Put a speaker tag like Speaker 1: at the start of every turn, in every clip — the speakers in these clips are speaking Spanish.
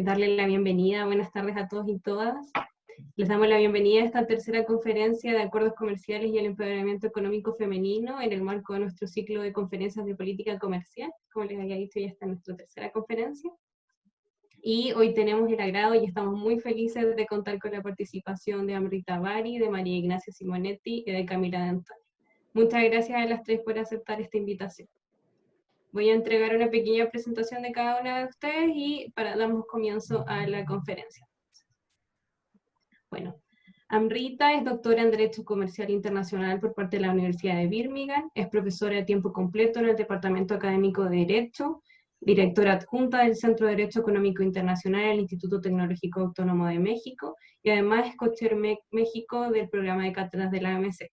Speaker 1: darle la bienvenida. Buenas tardes a todos y todas. Les damos la bienvenida a esta tercera conferencia de acuerdos comerciales y el empoderamiento económico femenino en el marco de nuestro ciclo de conferencias de política comercial. Como les había dicho, ya está nuestra tercera conferencia. Y hoy tenemos el agrado y estamos muy felices de contar con la participación de Amrita Bari, de María Ignacia Simonetti y de Camila de Antonio. Muchas gracias a las tres por aceptar esta invitación. Voy a entregar una pequeña presentación de cada una de ustedes y damos comienzo a la conferencia. Bueno, Amrita es doctora en Derecho Comercial Internacional por parte de la Universidad de Birmingham, es profesora de tiempo completo en el Departamento Académico de Derecho, directora adjunta del Centro de Derecho Económico Internacional del Instituto Tecnológico Autónomo de México y además es cochair México del programa de cátedras de la AMC.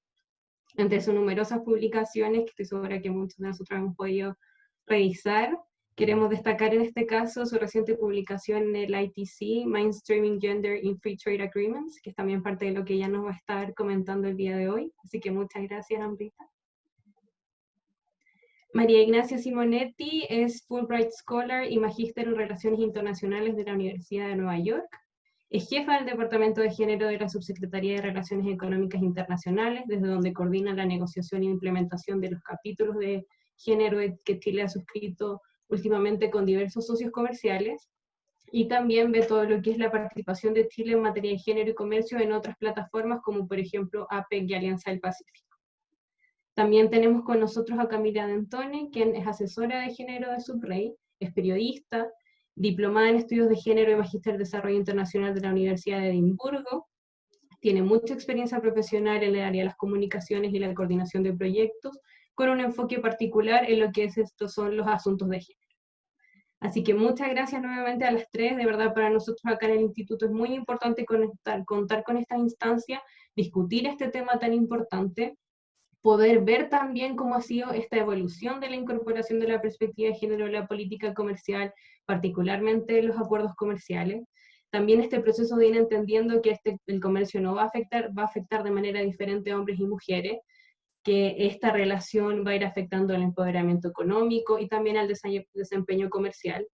Speaker 1: Entre sus numerosas publicaciones, que estoy segura que muchos de nosotros hemos podido revisar, queremos destacar en este caso su reciente publicación en el ITC, Mainstreaming Gender in Free Trade Agreements, que es también parte de lo que ella nos va a estar comentando el día de hoy. Así que muchas gracias, Amrita. María Ignacia Simonetti es Fulbright Scholar y Magíster en Relaciones Internacionales de la Universidad de Nueva York. Es jefa del Departamento de Género de la Subsecretaría de Relaciones Económicas Internacionales, desde donde coordina la negociación e implementación de los capítulos de género que Chile ha suscrito últimamente con diversos socios comerciales, y también ve todo lo que es la participación de Chile en materia de género y comercio en otras plataformas, como por ejemplo APEC y Alianza del Pacífico. También tenemos con nosotros a Camila de Antonio, quien es asesora de género de SUBREI, es periodista, diplomada en estudios de género y magíster en desarrollo internacional de la Universidad de Edimburgo. Tiene mucha experiencia profesional en el área de las comunicaciones y la coordinación de proyectos, con un enfoque particular en lo que son los asuntos de género. Así que muchas gracias nuevamente a las tres. De verdad, para nosotros acá en el instituto es muy importante contar con esta instancia, discutir este tema tan importante, poder ver también cómo ha sido esta evolución de la incorporación de la perspectiva de género en la política comercial, particularmente en los acuerdos comerciales. También este proceso de ir entendiendo que el comercio no va a afectar de manera diferente a hombres y mujeres, que esta relación va a ir afectando el empoderamiento económico y también al desempeño comercial.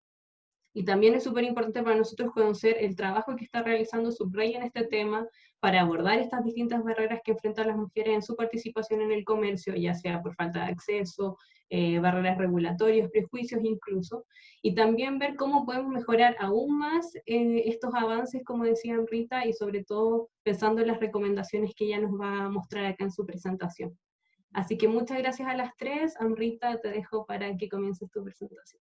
Speaker 1: Y también es súper importante para nosotros conocer el trabajo que está realizando SUBREI en este tema para abordar estas distintas barreras que enfrentan las mujeres en su participación en el comercio, ya sea por falta de acceso, barreras regulatorias, prejuicios incluso, y también ver cómo podemos mejorar aún más estos avances, como decía Rita, y sobre todo pensando en las recomendaciones que ella nos va a mostrar acá en su presentación. Así que muchas gracias a las tres. Amrita, te dejo para que comiences tu presentación.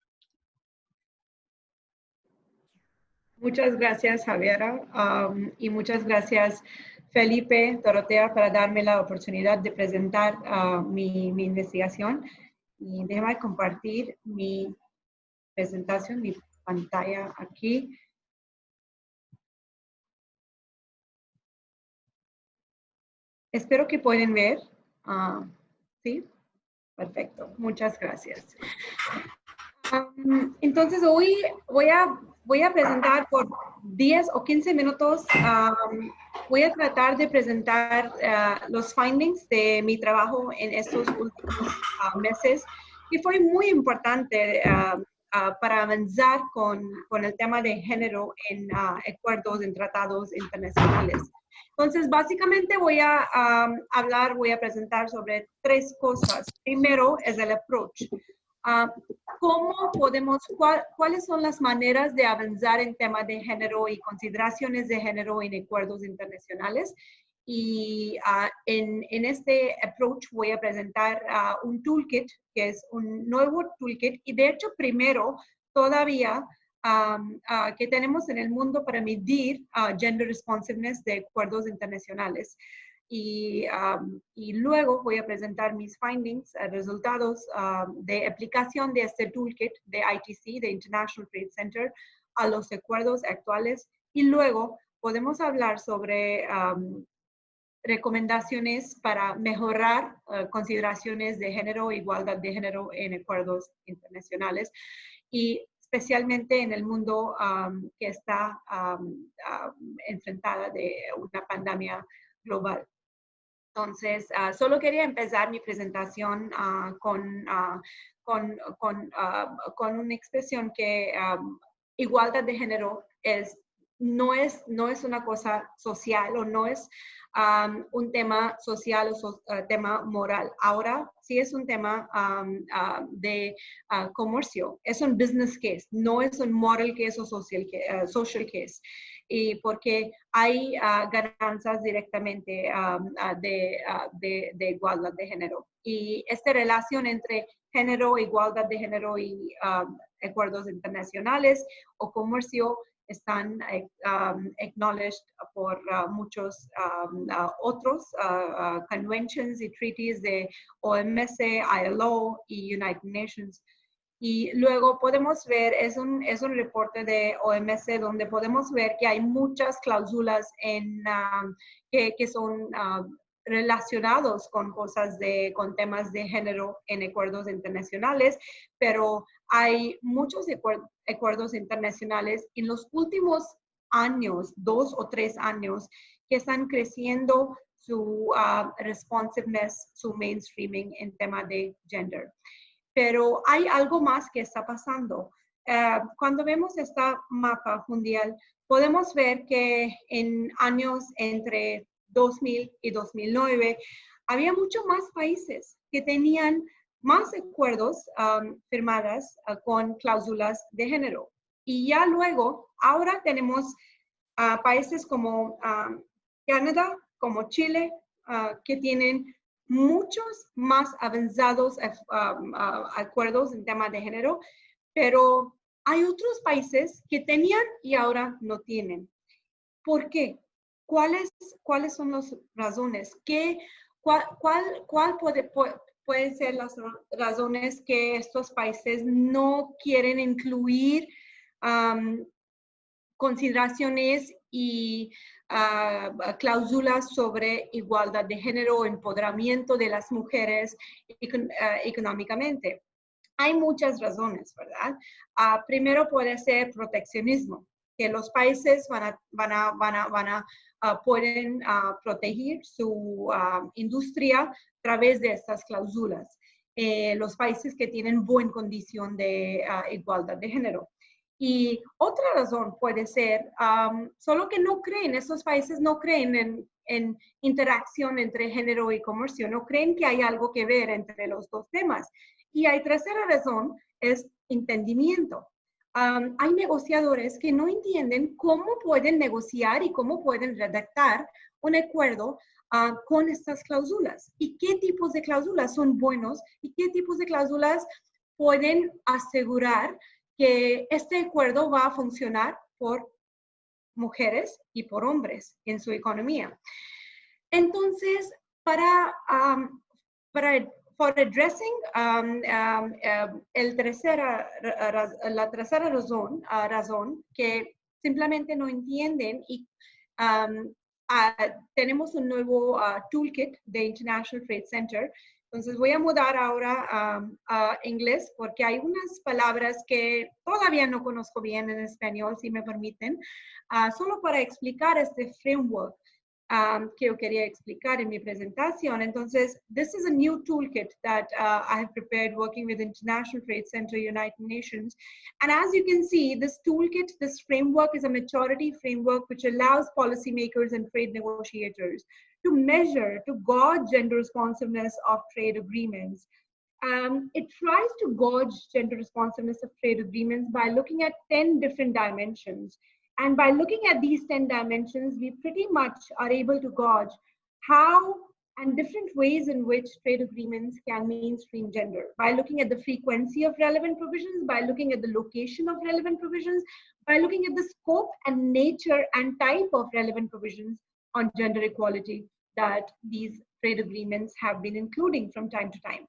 Speaker 2: Muchas gracias, Javiera, y muchas gracias, Felipe, Dorotea, para darme la oportunidad de presentar mi investigación. Y déjame compartir mi presentación, mi pantalla aquí. Espero que pueden ver. ¿Sí? Perfecto. Muchas gracias. Entonces, hoy voy a presentar por 10 o 15 minutos, voy a tratar de presentar los findings de mi trabajo en estos últimos meses, que fue muy importante para avanzar con el tema de género en acuerdos, en tratados internacionales. Entonces, básicamente voy a presentar sobre tres cosas. Primero es el approach. ¿Cuáles son las maneras de avanzar en temas de género y consideraciones de género en acuerdos internacionales? Y en este approach voy a presentar un toolkit, que es un nuevo toolkit, y de hecho primero todavía que tenemos en el mundo para medir gender responsiveness de acuerdos internacionales. Y luego voy a presentar mis findings, resultados de aplicación de este toolkit de ITC, de International Trade Center, a los acuerdos actuales. Y luego podemos hablar sobre recomendaciones para mejorar consideraciones de género, igualdad de género en acuerdos internacionales, y especialmente en el mundo que está enfrentada de una pandemia global. Entonces, solo quería empezar mi presentación con una expresión que igualdad de género no es una cosa social o no es un tema social o tema moral. Ahora sí es un tema de comercio. Es un business case, no es un moral case o social case. Y porque hay ganancias directamente de igualdad de género. Y esta relación entre género, igualdad de género y acuerdos internacionales o comercio están acknowledged por muchos otros conventions y treaties de OMS, ILO y United Nations. Y luego podemos ver, es un reporte de OMS donde podemos ver que hay muchas cláusulas que son relacionados con con temas de género en acuerdos internacionales, pero hay muchos acuerdos internacionales en los últimos años, 2 o 3 años, que están creciendo su responsiveness, su mainstreaming en tema de gender. Pero hay algo más que está pasando. Cuando vemos este mapa mundial, podemos ver que en años entre 2000 y 2009, había muchos más países que tenían más acuerdos firmados con cláusulas de género. Y ya luego, ahora tenemos países como Canadá, como Chile, que tienen muchos más avanzados acuerdos en tema de género, pero hay otros países que tenían y ahora no tienen. ¿Por qué? ¿Cuáles son las razones? ¿Cuál pueden ser las razones que estos países no quieren incluir consideraciones y cláusulas sobre igualdad de género o empoderamiento de las mujeres económicamente? Hay muchas razones, ¿verdad? Primero puede ser proteccionismo, que los países pueden proteger su industria a través de estas cláusulas. Los países que tienen buena condición de igualdad de género. Y otra razón puede ser, solo que no creen, estos países no creen en interacción entre género y comercio, no creen que hay algo que ver entre los dos temas. Y hay tercera razón, es entendimiento. Hay negociadores que no entienden cómo pueden negociar y cómo pueden redactar un acuerdo con estas cláusulas y qué tipos de cláusulas son buenos y qué tipos de cláusulas pueden asegurar que este acuerdo va a funcionar por mujeres y por hombres en su economía. Entonces, for addressing la tercera razón que simplemente no entienden y tenemos un nuevo toolkit de International Trade Center. Entonces voy a mudar ahora a inglés porque hay unas palabras que todavía no conozco bien en español, si me permiten, solo para explicar este framework que yo quería explicar en mi presentación. Entonces, this is a new toolkit that I have prepared working with International Trade Center, United Nations. And as you can see, this toolkit, this framework is a maturity framework which allows policymakers and trade negotiators to measure, to gauge gender responsiveness of trade agreements. It tries to gauge gender responsiveness of trade agreements by looking at 10 different dimensions. And by looking at these 10 dimensions, we pretty much are able to gauge how and different ways in which trade agreements can mainstream gender. By looking at the frequency of relevant provisions, by looking at the location of relevant provisions, by looking at the scope and nature and type of relevant provisions on gender equality that these trade agreements have been including from time to time.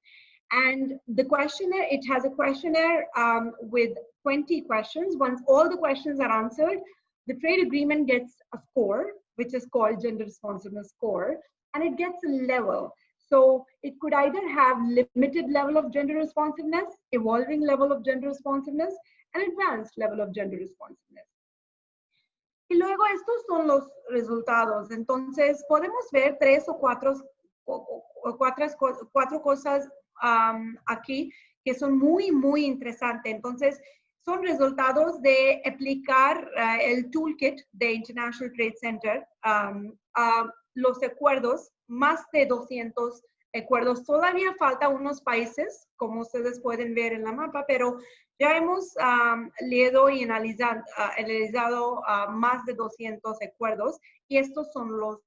Speaker 2: And the questionnaire, it has a questionnaire with 20 questions. Once all the questions are answered, the trade agreement gets a score, which is called gender responsiveness score, and it gets a level. So it could either have limited level of gender responsiveness, evolving level of gender responsiveness, and advanced level of gender responsiveness. Y luego estos son los resultados. Entonces podemos ver cuatro cosas aquí que son muy, muy interesantes. Entonces, son resultados de aplicar el toolkit de International Trade Center a los acuerdos, más de 200 acuerdos. Todavía falta unos países, como ustedes pueden ver en la mapa, pero ya hemos leído y analizado más de 200 acuerdos y estos son los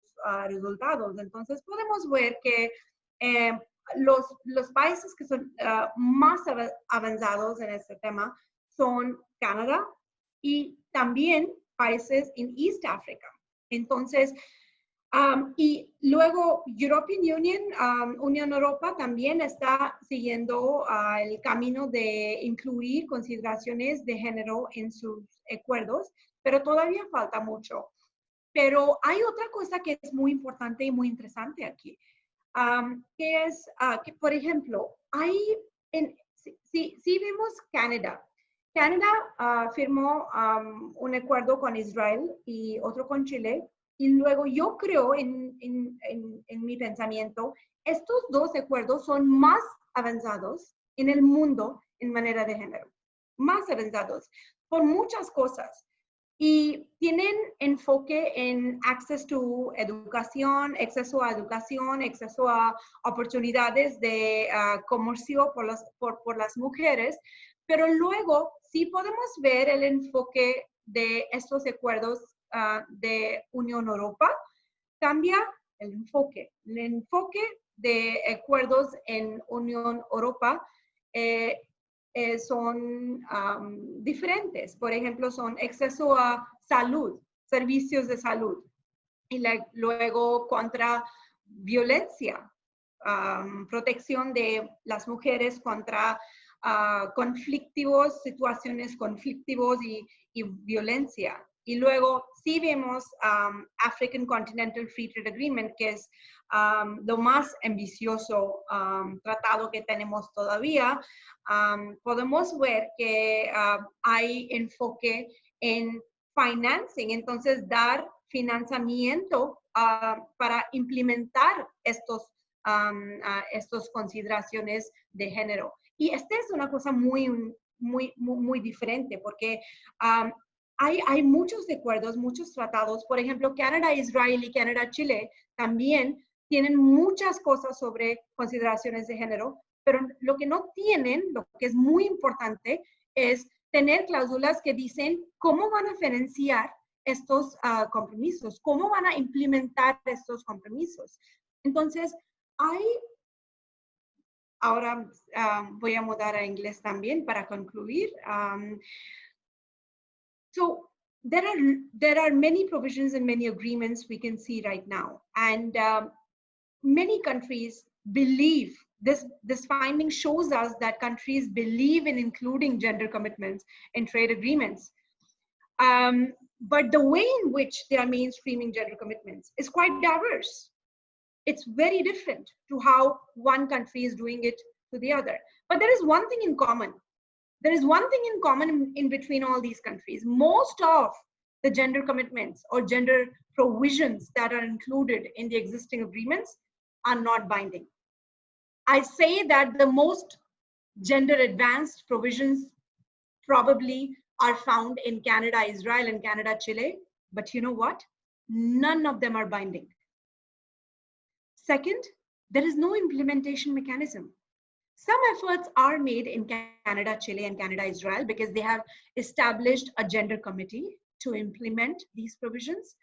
Speaker 2: resultados. Entonces podemos ver que los países que son más avanzados en este tema son Canadá y también países en East Africa. Entonces, y luego European Union, Unión Europa también está siguiendo el camino de incluir consideraciones de género en sus acuerdos, pero todavía falta mucho. Pero hay otra cosa que es muy importante y muy interesante aquí, que es que, por ejemplo, si vemos Canadá firmó un acuerdo con Israel y otro con Chile, y luego yo creo en mi pensamiento, estos dos acuerdos son más avanzados en el mundo en manera de género, más avanzados por muchas cosas. Y tienen enfoque en acceso a educación, acceso a oportunidades de comercio por las mujeres, pero luego sí podemos ver el enfoque de estos acuerdos de Unión Europa, cambia el enfoque. El enfoque de acuerdos en Unión Europa son diferentes. Por ejemplo, son acceso a salud, servicios de salud, y luego contra violencia, protección de las mujeres contra situaciones conflictivas y violencia. Y luego sí vemos African Continental Free Trade Agreement, que es lo más ambicioso tratado que tenemos todavía. Podemos ver que hay enfoque en financing, entonces dar financiamiento para implementar estos consideraciones de género. Y esta es una cosa muy diferente, porque hay muchos acuerdos, muchos tratados. Por ejemplo, Canadá-Israel y Canadá-Chile también tienen muchas cosas sobre consideraciones de género, pero lo que no tienen, lo que es muy importante, es tener cláusulas que dicen cómo van a financiar estos compromisos, cómo van a implementar estos compromisos. Entonces, ahora voy a mudar a inglés también para concluir. So there are many provisions and many agreements we can see right now, and many countries believe this finding shows us that countries believe in including gender commitments in trade agreements. But the way in which they are mainstreaming gender commitments is quite diverse. It's very different to how one country is doing it to the other. But there is one thing in common. There is one thing in common in between all these countries. Most of the gender commitments or gender provisions that are included in the existing agreements are not binding. I say that the most gender advanced provisions probably are found in Canada, Israel, and Canada, Chile. But you know what? None of them are binding. Second, there is no implementation mechanism. Some efforts are made in Canada, Chile, and Canada, Israel, because they have established a gender committee to implement these provisions.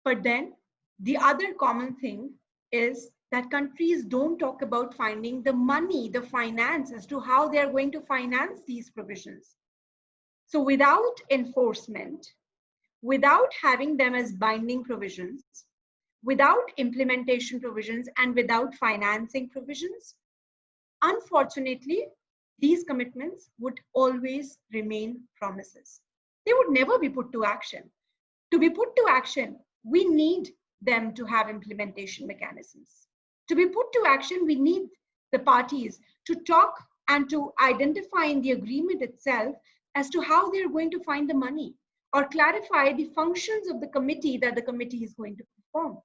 Speaker 2: But then the other common thing is that countries don't talk about finding the money, the finance as to how they're going to finance these provisions. So without enforcement, without having them as binding provisions, without implementation provisions, and without financing provisions, unfortunately, these commitments would always remain promises. They would never be put to action. To be put to action, we need them to have implementation mechanisms. To be put to action, we need the parties to talk and to identify in the agreement itself as to how they're going to find the money, or clarify the functions of the committee that the committee is going to perform,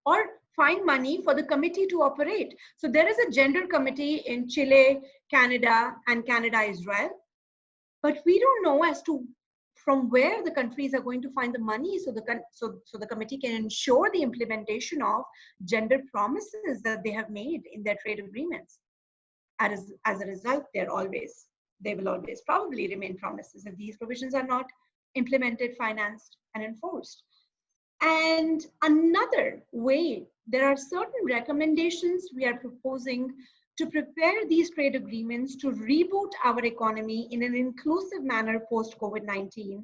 Speaker 2: or find money for the committee to operate. So there is a gender committee in Chile, Canada, and Canada, Israel. but we don't know as to from where the countries are going to find the money so the committee can ensure the implementation of gender promises that they have made in their trade agreements. As a result, they will always probably remain promises if these provisions are not implemented, financed, and enforced. And another way, there are certain recommendations we are proposing to prepare these trade agreements to reboot our economy in an inclusive manner post-COVID-19.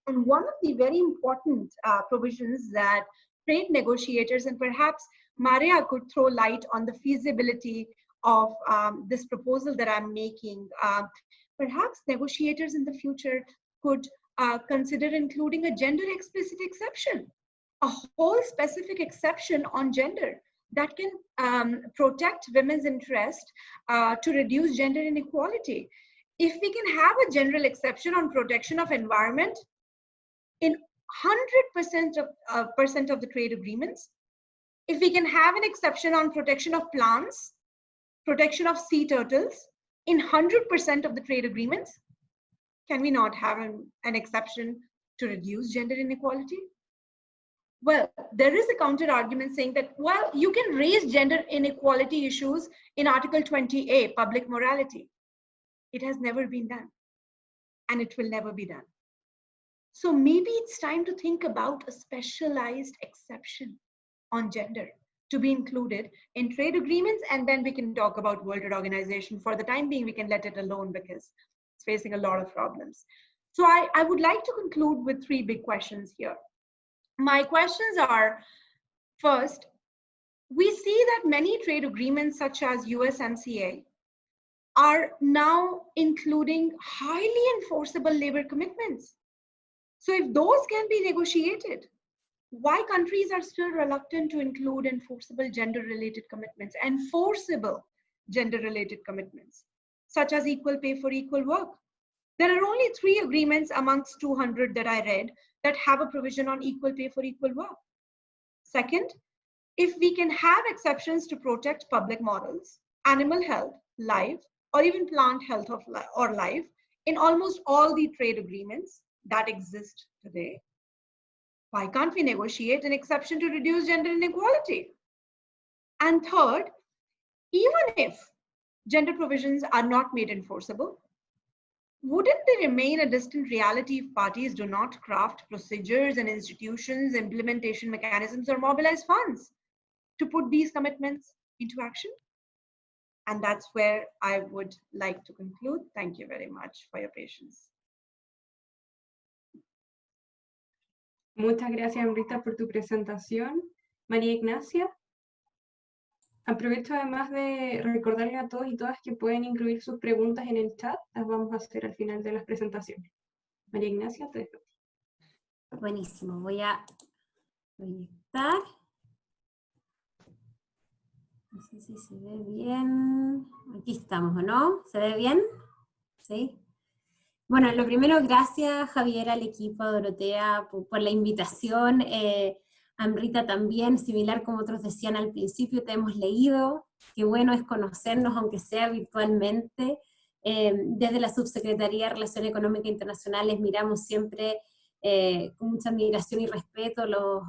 Speaker 2: And one of the very important provisions that trade negotiators, and perhaps Maria could throw light on the feasibility of this proposal that I'm making. Perhaps negotiators in the future could consider including a gender explicit exception, a whole specific exception on gender that can protect women's interest to reduce gender inequality. If we can have a general exception on protection of environment in 100% of the trade agreements, if we can have an exception on protection of plants, protection of sea turtles in 100% of the trade agreements, can we not have an exception to reduce gender inequality? Well, there is a counter argument saying that, well, you can raise gender inequality issues in Article 20A, public morality. It has never been done, and it will never be done. So maybe it's time to think about a specialized exception on gender to be included in trade agreements, and then we can talk about World Trade Organization. For the time being, we can let it alone because it's facing a lot of problems. So I would like to conclude with three big questions here. My questions are, first, we see that many trade agreements such as USMCA are now including highly enforceable labor commitments. So if those can be negotiated, why countries are still reluctant to include enforceable gender-related commitments, such as equal pay for equal work? There are only 3 agreements amongst 200 that I read that have a provision on equal pay for equal work. Second, if we can have exceptions to protect public morals, animal health, life, or even plant health or life in almost all the trade agreements that exist today, why can't we negotiate an exception to reduce gender inequality? And third, even if gender provisions are not made enforceable, wouldn't they remain a distant reality if parties do not craft procedures and institutions, implementation mechanisms, or mobilize funds to put these commitments into action? And that's where I would like to conclude. Thank you very much for your patience.
Speaker 1: Muchas gracias, Amrita, por tu presentación. María Ignacia. Aprovecho además de recordarle a todos y todas que pueden incluir sus preguntas en el chat. Las vamos a hacer al final de las presentaciones. María Ignacia, te dejo.
Speaker 3: Buenísimo, voy a proyectar. No sé si se ve bien. Aquí estamos, ¿o no? ¿Se ve bien? ¿Sí? Bueno, lo primero, gracias Javier, al equipo, a Dorotea, por la invitación. Amrita también, similar como otros decían al principio, te hemos leído. Qué bueno es conocernos, aunque sea virtualmente. Desde la Subsecretaría de Relaciones Económicas Internacionales miramos siempre con mucha admiración y respeto los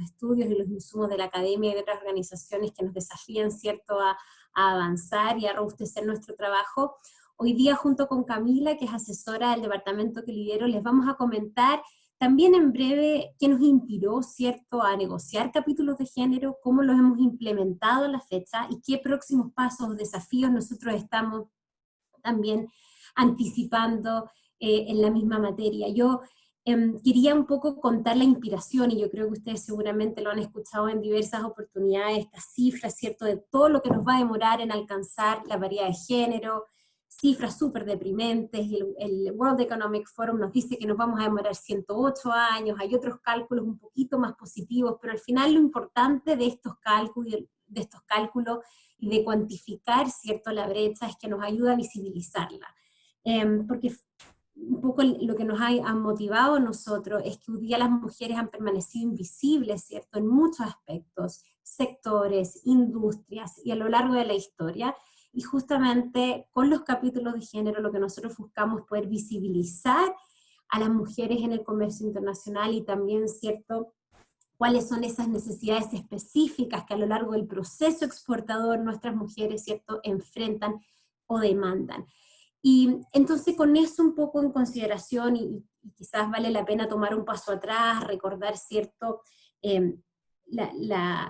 Speaker 3: estudios y los insumos de la academia y de otras organizaciones que nos desafían, ¿cierto?, a avanzar y a robustecer nuestro trabajo. Hoy día, junto con Camila, que es asesora del departamento que lidero, les vamos a comentar también en breve qué nos inspiró, ¿cierto?, a negociar capítulos de género, cómo los hemos implementado a la fecha y qué próximos pasos o desafíos nosotros estamos también anticipando en la misma materia. Yo quería un poco contar la inspiración, y yo creo que ustedes seguramente lo han escuchado en diversas oportunidades, estas cifras, ¿cierto?, de todo lo que nos va a demorar en alcanzar la paridad de género, cifras súper deprimentes, y el World Economic Forum nos dice que nos vamos a demorar 108 años, hay otros cálculos un poquito más positivos, pero al final lo importante de estos cálculos y de cuantificar, ¿cierto?, la brecha es que nos ayuda a visibilizarla. Porque un poco lo que nos ha motivado a nosotros es que hoy día las mujeres han permanecido invisibles, ¿cierto?, en muchos aspectos, sectores, industrias y a lo largo de la historia. y justamente con los capítulos de género lo que nosotros buscamos es poder visibilizar a las mujeres en el comercio internacional y también, ¿cierto?, cuáles son esas necesidades específicas que a lo largo del proceso exportador nuestras mujeres, ¿cierto?, enfrentan o demandan. Y entonces con eso un poco en consideración, y quizás vale la pena tomar un paso atrás, recordar, ¿cierto?,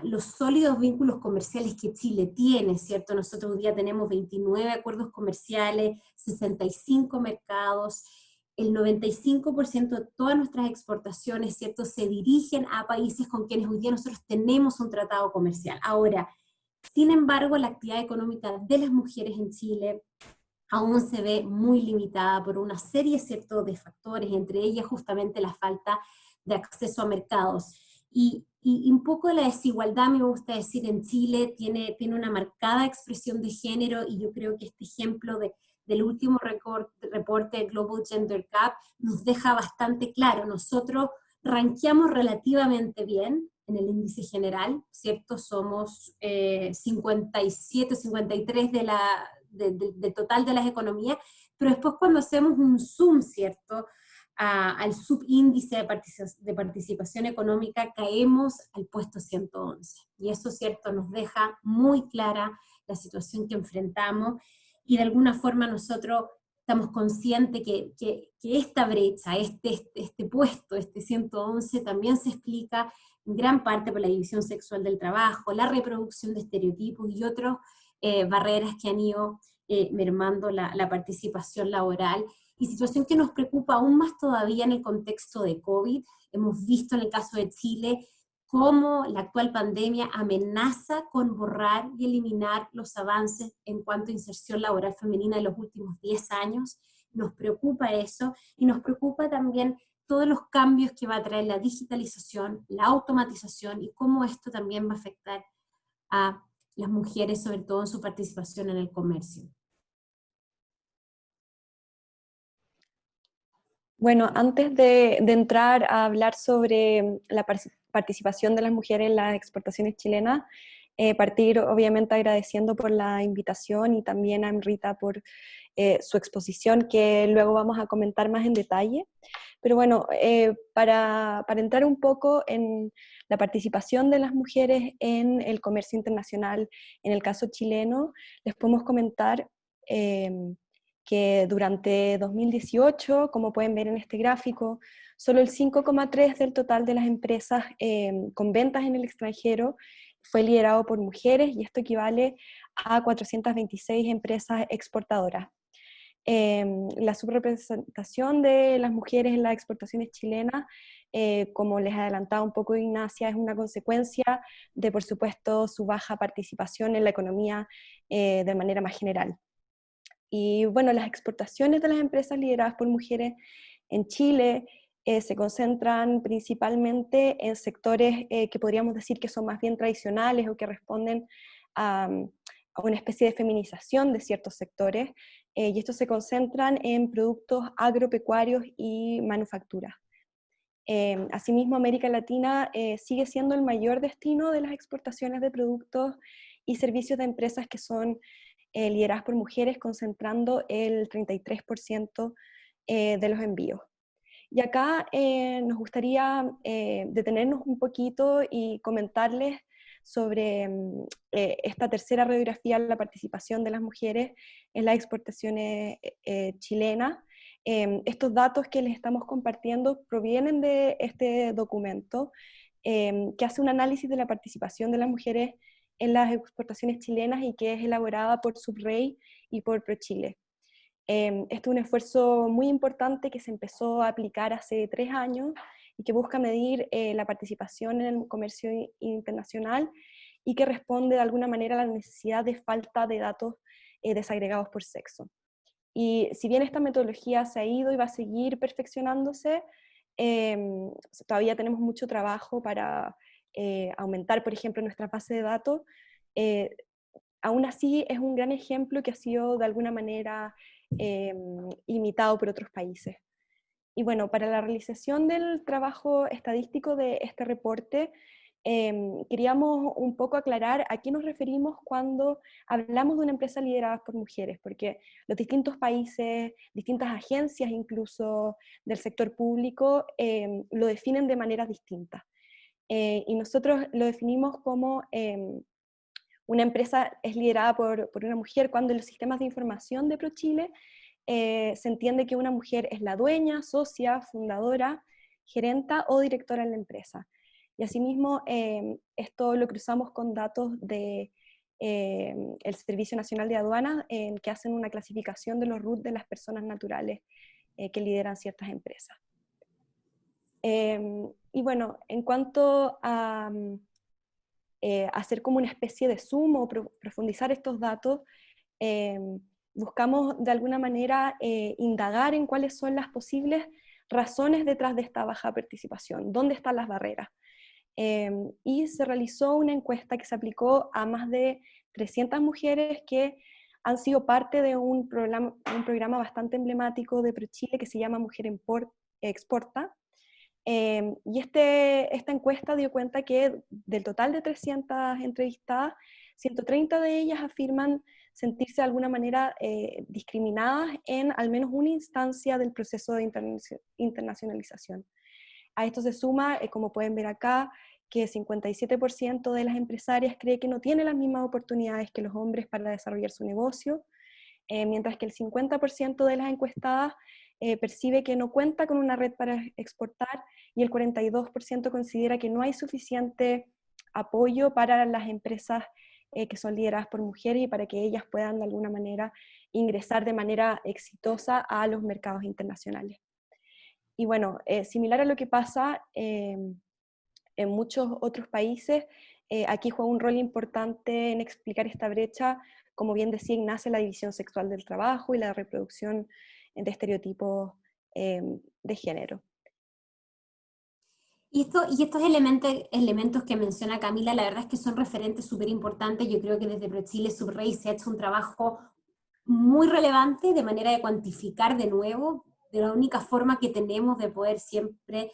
Speaker 3: los sólidos vínculos comerciales que Chile tiene, ¿cierto? Nosotros hoy día tenemos 29 acuerdos comerciales, 65 mercados, el 95% de todas nuestras exportaciones, ¿cierto?, se dirigen a países con quienes hoy día nosotros tenemos un tratado comercial. Ahora, sin embargo, la actividad económica de las mujeres en Chile aún se ve muy limitada por una serie, ¿cierto?, de factores, entre ellas justamente la falta de acceso a mercados. Y un poco de la desigualdad, me gusta decir, en Chile tiene una marcada expresión de género, y yo creo que este ejemplo del último reporte Global Gender Gap nos deja bastante claro. Nosotros rankeamos relativamente bien en el índice general, ¿cierto? Somos 57, 53 del total de las economías, pero después cuando hacemos un zoom, ¿cierto?, al subíndice de participación económica, caemos al puesto 111. Y eso, ¿cierto?, nos deja muy clara la situación que enfrentamos, y de alguna forma nosotros estamos conscientes que esta brecha, este puesto, este 111, también se explica en gran parte por la división sexual del trabajo, la reproducción de estereotipos y otras barreras que han ido mermando la participación laboral, y situación que nos preocupa aún más todavía en el contexto de COVID. Hemos visto en el caso de Chile cómo la actual pandemia amenaza con borrar y eliminar los avances en cuanto a inserción laboral femenina de los últimos 10 años. Nos preocupa eso, y nos preocupa también todos los cambios que va a traer la digitalización, la automatización, y cómo esto también va a afectar a las mujeres, sobre todo en su participación en el comercio.
Speaker 4: Bueno, antes de entrar a hablar sobre la participación de las mujeres en las exportaciones chilenas, partir obviamente agradeciendo por la invitación, y también a Amrita por su exposición, que luego vamos a comentar más en detalle. Pero bueno, para entrar un poco en la participación de las mujeres en el comercio internacional, en el caso chileno, les podemos comentar que durante 2018, como pueden ver en este gráfico, solo el 5,3% del total de las empresas con ventas en el extranjero fue liderado por mujeres, y esto equivale a 426 empresas exportadoras. La subrepresentación de las mujeres en las exportaciones chilenas, como les adelantaba un poco Ignacia, es una consecuencia de, por supuesto, su baja participación en la economía de manera más general. Y bueno, las exportaciones de las empresas lideradas por mujeres en Chile se concentran principalmente en sectores que podríamos decir que son más bien tradicionales, o que responden a una especie de feminización de ciertos sectores, y estos se concentran en productos agropecuarios y manufacturas. Asimismo, América Latina sigue siendo el mayor destino de las exportaciones de productos y servicios de empresas que son lideradas por mujeres, concentrando el 33% de los envíos. Y acá nos gustaría detenernos un poquito y comentarles sobre esta tercera radiografía de la participación de las mujeres en las exportaciones chilenas. Estos datos que les estamos compartiendo provienen de este documento que hace un análisis de la participación de las mujeres en las exportaciones chilenas, y que es elaborada por Subrey y por ProChile. Este es un esfuerzo muy importante que se empezó a aplicar hace 3 años, y que busca medir la participación en el comercio internacional, y que responde de alguna manera a la necesidad de falta de datos desagregados por sexo. Y si bien esta metodología se ha ido y va a seguir perfeccionándose, todavía tenemos mucho trabajo para aumentar, por ejemplo, nuestra base de datos. Aún así es un gran ejemplo que ha sido de alguna manera imitado por otros países. Y bueno, para la realización del trabajo estadístico de este reporte, queríamos un poco aclarar a qué nos referimos cuando hablamos de una empresa liderada por mujeres, porque los distintos países, distintas agencias incluso del sector público, lo definen de maneras distintas. Y nosotros lo definimos como una empresa es liderada por una mujer cuando en los sistemas de información de ProChile se entiende que una mujer es la dueña, socia, fundadora, gerenta o directora en la empresa. Y asimismo, esto lo cruzamos con datos de el Servicio Nacional de Aduanas, que hacen una clasificación de los RUT de las personas naturales que lideran ciertas empresas. Y bueno, en cuanto a hacer como una especie de suma o profundizar estos datos, buscamos de alguna manera indagar en cuáles son las posibles razones detrás de esta baja participación, dónde están las barreras. Y se realizó una encuesta que se aplicó a más de 300 mujeres que han sido parte de un programa bastante emblemático de ProChile que se llama Mujer Exporta. Y esta encuesta dio cuenta que del total de 300 entrevistadas, 130 de ellas afirman sentirse de alguna manera discriminadas en al menos una instancia del proceso de internacionalización. A esto se suma, como pueden ver acá, que 57% de las empresarias cree que no tiene las mismas oportunidades que los hombres para desarrollar su negocio, mientras que el 50% de las encuestadas percibe que no cuenta con una red para exportar y el 42% considera que no hay suficiente apoyo para las empresas que son lideradas por mujeres y para que ellas puedan de alguna manera ingresar de manera exitosa a los mercados internacionales. Y bueno, similar a lo que pasa en muchos otros países, aquí juega un rol importante en explicar esta brecha, como bien decía Ignacia, la división sexual del trabajo y la reproducción de estereotipos de género.
Speaker 3: Y estos elementos que menciona Camila, la verdad es que son referentes súper importantes. Yo creo que desde ProChile Subrey se ha hecho un trabajo muy relevante de manera de cuantificar de nuevo, de la única forma que tenemos de poder siempre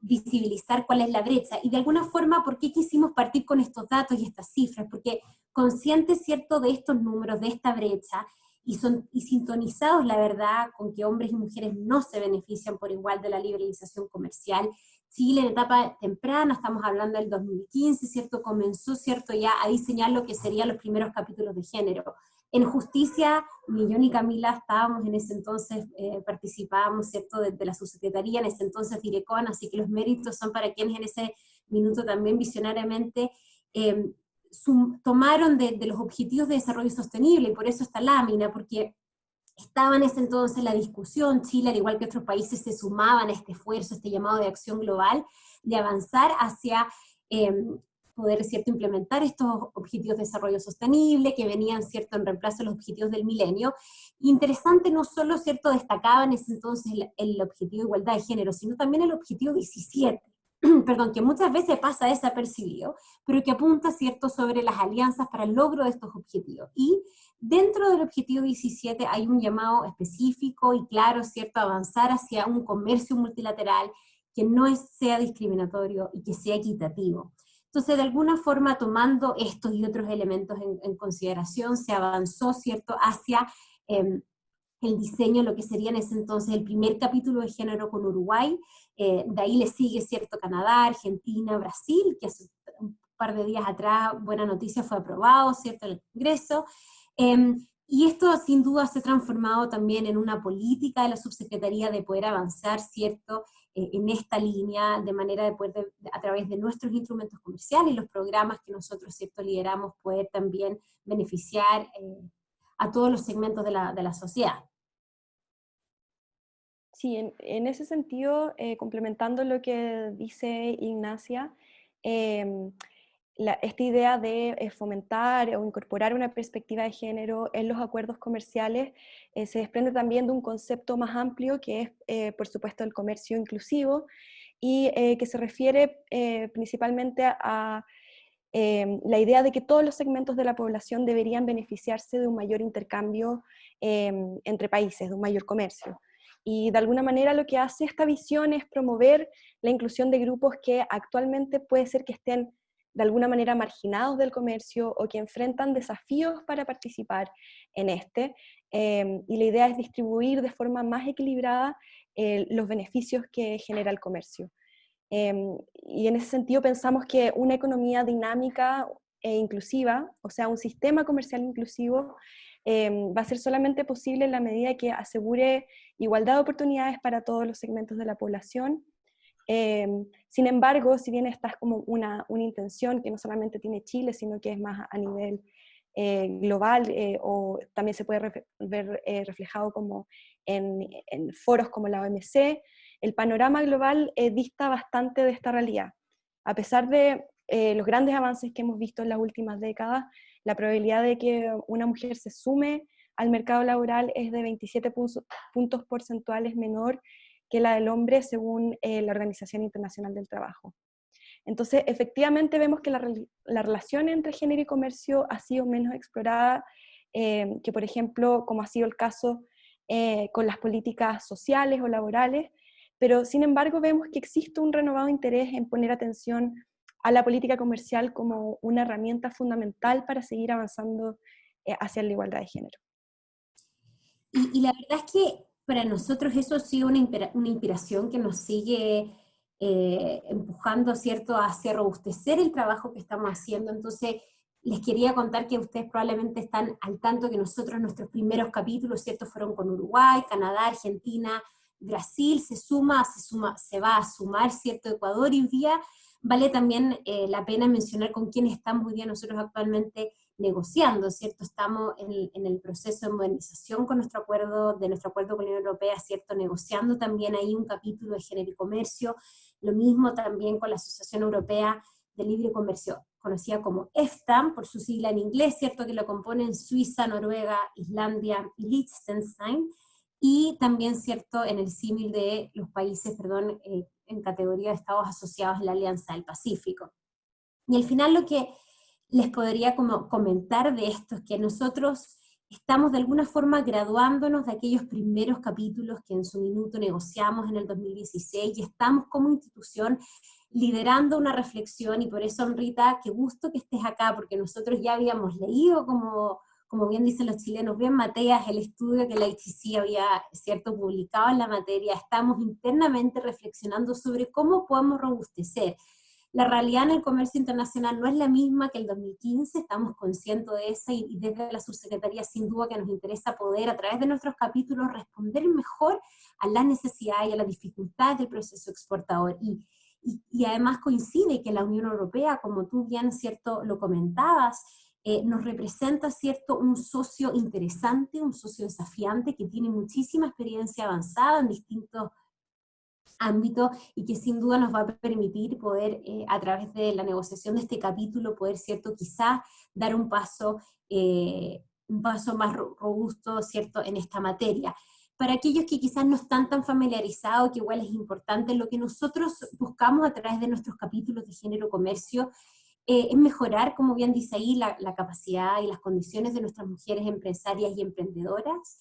Speaker 3: visibilizar cuál es la brecha. Y de alguna forma, ¿por qué quisimos partir con estos datos y estas cifras? Porque conscientes, ¿cierto?, de estos números, de esta brecha, y sintonizados, la verdad, con que hombres y mujeres no se benefician por igual de la liberalización comercial. Chile en etapa temprana, estamos hablando del 2015, ¿cierto?, comenzó, ¿cierto?, ya a diseñar lo que serían los primeros capítulos de género. En justicia, ni yo ni Camila estábamos en ese entonces, participábamos, ¿cierto?, de la subsecretaría, en ese entonces Direcon, así que los méritos son para quienes en ese minuto también visionariamente tomaron de los objetivos de desarrollo sostenible, y por eso esta lámina, porque estaba en ese entonces la discusión, Chile, al igual que otros países, se sumaban a este esfuerzo, este llamado de acción global, de avanzar hacia poder, ¿cierto?, implementar estos objetivos de desarrollo sostenible, que venían, ¿cierto?, en reemplazo de los objetivos del milenio. Interesante, no solo, ¿cierto?, destacaba en ese entonces el objetivo de igualdad de género, sino también el objetivo 17, perdón, que muchas veces pasa desapercibido, pero que apunta, ¿cierto?, sobre las alianzas para el logro de estos objetivos. Y dentro del objetivo 17 hay un llamado específico y claro, ¿cierto?, avanzar hacia un comercio multilateral que no sea discriminatorio y que sea equitativo. Entonces, de alguna forma, tomando estos y otros elementos en consideración, se avanzó, ¿cierto?, hacia el diseño, lo que sería en ese entonces el primer capítulo de género con Uruguay, de ahí le sigue, ¿cierto?, Canadá, Argentina, Brasil, que hace un par de días atrás, buena noticia, fue aprobado, ¿cierto?, en el Congreso, y esto sin duda se ha transformado también en una política de la subsecretaría de poder avanzar, ¿cierto?, en esta línea, de manera de poder, a través de nuestros instrumentos comerciales y los programas que nosotros, ¿cierto?, lideramos, poder también beneficiar a todos los segmentos de la sociedad.
Speaker 4: Sí, en ese sentido, complementando lo que dice Ignacia, esta idea de fomentar o incorporar una perspectiva de género en los acuerdos comerciales se desprende también de un concepto más amplio que es, por supuesto, el comercio inclusivo y que se refiere principalmente a la idea de que todos los segmentos de la población deberían beneficiarse de un mayor intercambio entre países, de un mayor comercio. Y de alguna manera lo que hace esta visión es promover la inclusión de grupos que actualmente puede ser que estén de alguna manera marginados del comercio o que enfrentan desafíos para participar en este. Y la idea es distribuir de forma más equilibrada los beneficios que genera el comercio. Y en ese sentido pensamos que una economía dinámica e inclusiva, o sea, un sistema comercial inclusivo, va a ser solamente posible en la medida que asegure igualdad de oportunidades para todos los segmentos de la población. Sin embargo, si bien esta es como una intención que no solamente tiene Chile, sino que es más a nivel global, o también se puede ver reflejado como en foros como la OMC, el panorama global dista bastante de esta realidad. A pesar de los grandes avances que hemos visto en las últimas décadas, la probabilidad de que una mujer se sume al mercado laboral es de 27 puntos porcentuales menor que la del hombre según la Organización Internacional del Trabajo. Entonces, efectivamente vemos que la relación entre género y comercio ha sido menos explorada que, por ejemplo, como ha sido el caso con las políticas sociales o laborales, pero sin embargo vemos que existe un renovado interés en poner atención a la política comercial como una herramienta fundamental para seguir avanzando hacia la igualdad de género.
Speaker 3: Y la verdad es que para nosotros eso ha sido una inspiración que nos sigue empujando, ¿cierto?, hacia robustecer el trabajo que estamos haciendo. Entonces, les quería contar que ustedes probablemente están al tanto que nosotros, nuestros primeros capítulos, ¿cierto?, fueron con Uruguay, Canadá, Argentina, Brasil, se va a sumar, ¿cierto?, Ecuador, y hoy día vale también la pena mencionar con quién estamos hoy día nosotros actualmente negociando, ¿cierto? Estamos en el proceso de modernización con nuestro acuerdo con la Unión Europea, ¿cierto? Negociando también ahí un capítulo de género y comercio, lo mismo también con la Asociación Europea de Libre Comercio, conocida como EFTA, por su sigla en inglés, ¿cierto? Que lo componen Suiza, Noruega, Islandia y Liechtenstein, y también, ¿cierto?, en el símil de los países, en categoría de estados asociados en la Alianza del Pacífico. Y al final lo que les podría como comentar de esto es que nosotros estamos de alguna forma graduándonos de aquellos primeros capítulos que en su minuto negociamos en el 2016 y estamos como institución liderando una reflexión, y por eso, Rita, qué gusto que estés acá, porque nosotros ya habíamos leído, como bien dicen los chilenos, bien Mateas, el estudio que la ITC había, ¿cierto?, publicado en la materia. Estamos internamente reflexionando sobre cómo podemos robustecer. La realidad en el comercio internacional no es la misma que el 2015, estamos conscientes de eso, y desde la subsecretaría sin duda que nos interesa poder a través de nuestros capítulos responder mejor a las necesidades y a las dificultades del proceso exportador. Y además coincide que la Unión Europea, como tú bien, ¿cierto?, lo comentabas, nos representa, ¿cierto?, un socio interesante, un socio desafiante que tiene muchísima experiencia avanzada en distintos ámbito, y que sin duda nos va a permitir poder, a través de la negociación de este capítulo, poder, ¿cierto?, quizás dar un paso más robusto, ¿cierto?, en esta materia. Para aquellos que quizás no están tan familiarizados, que igual es importante, lo que nosotros buscamos a través de nuestros capítulos de género comercio es mejorar, como bien dice ahí, la capacidad y las condiciones de nuestras mujeres empresarias y emprendedoras.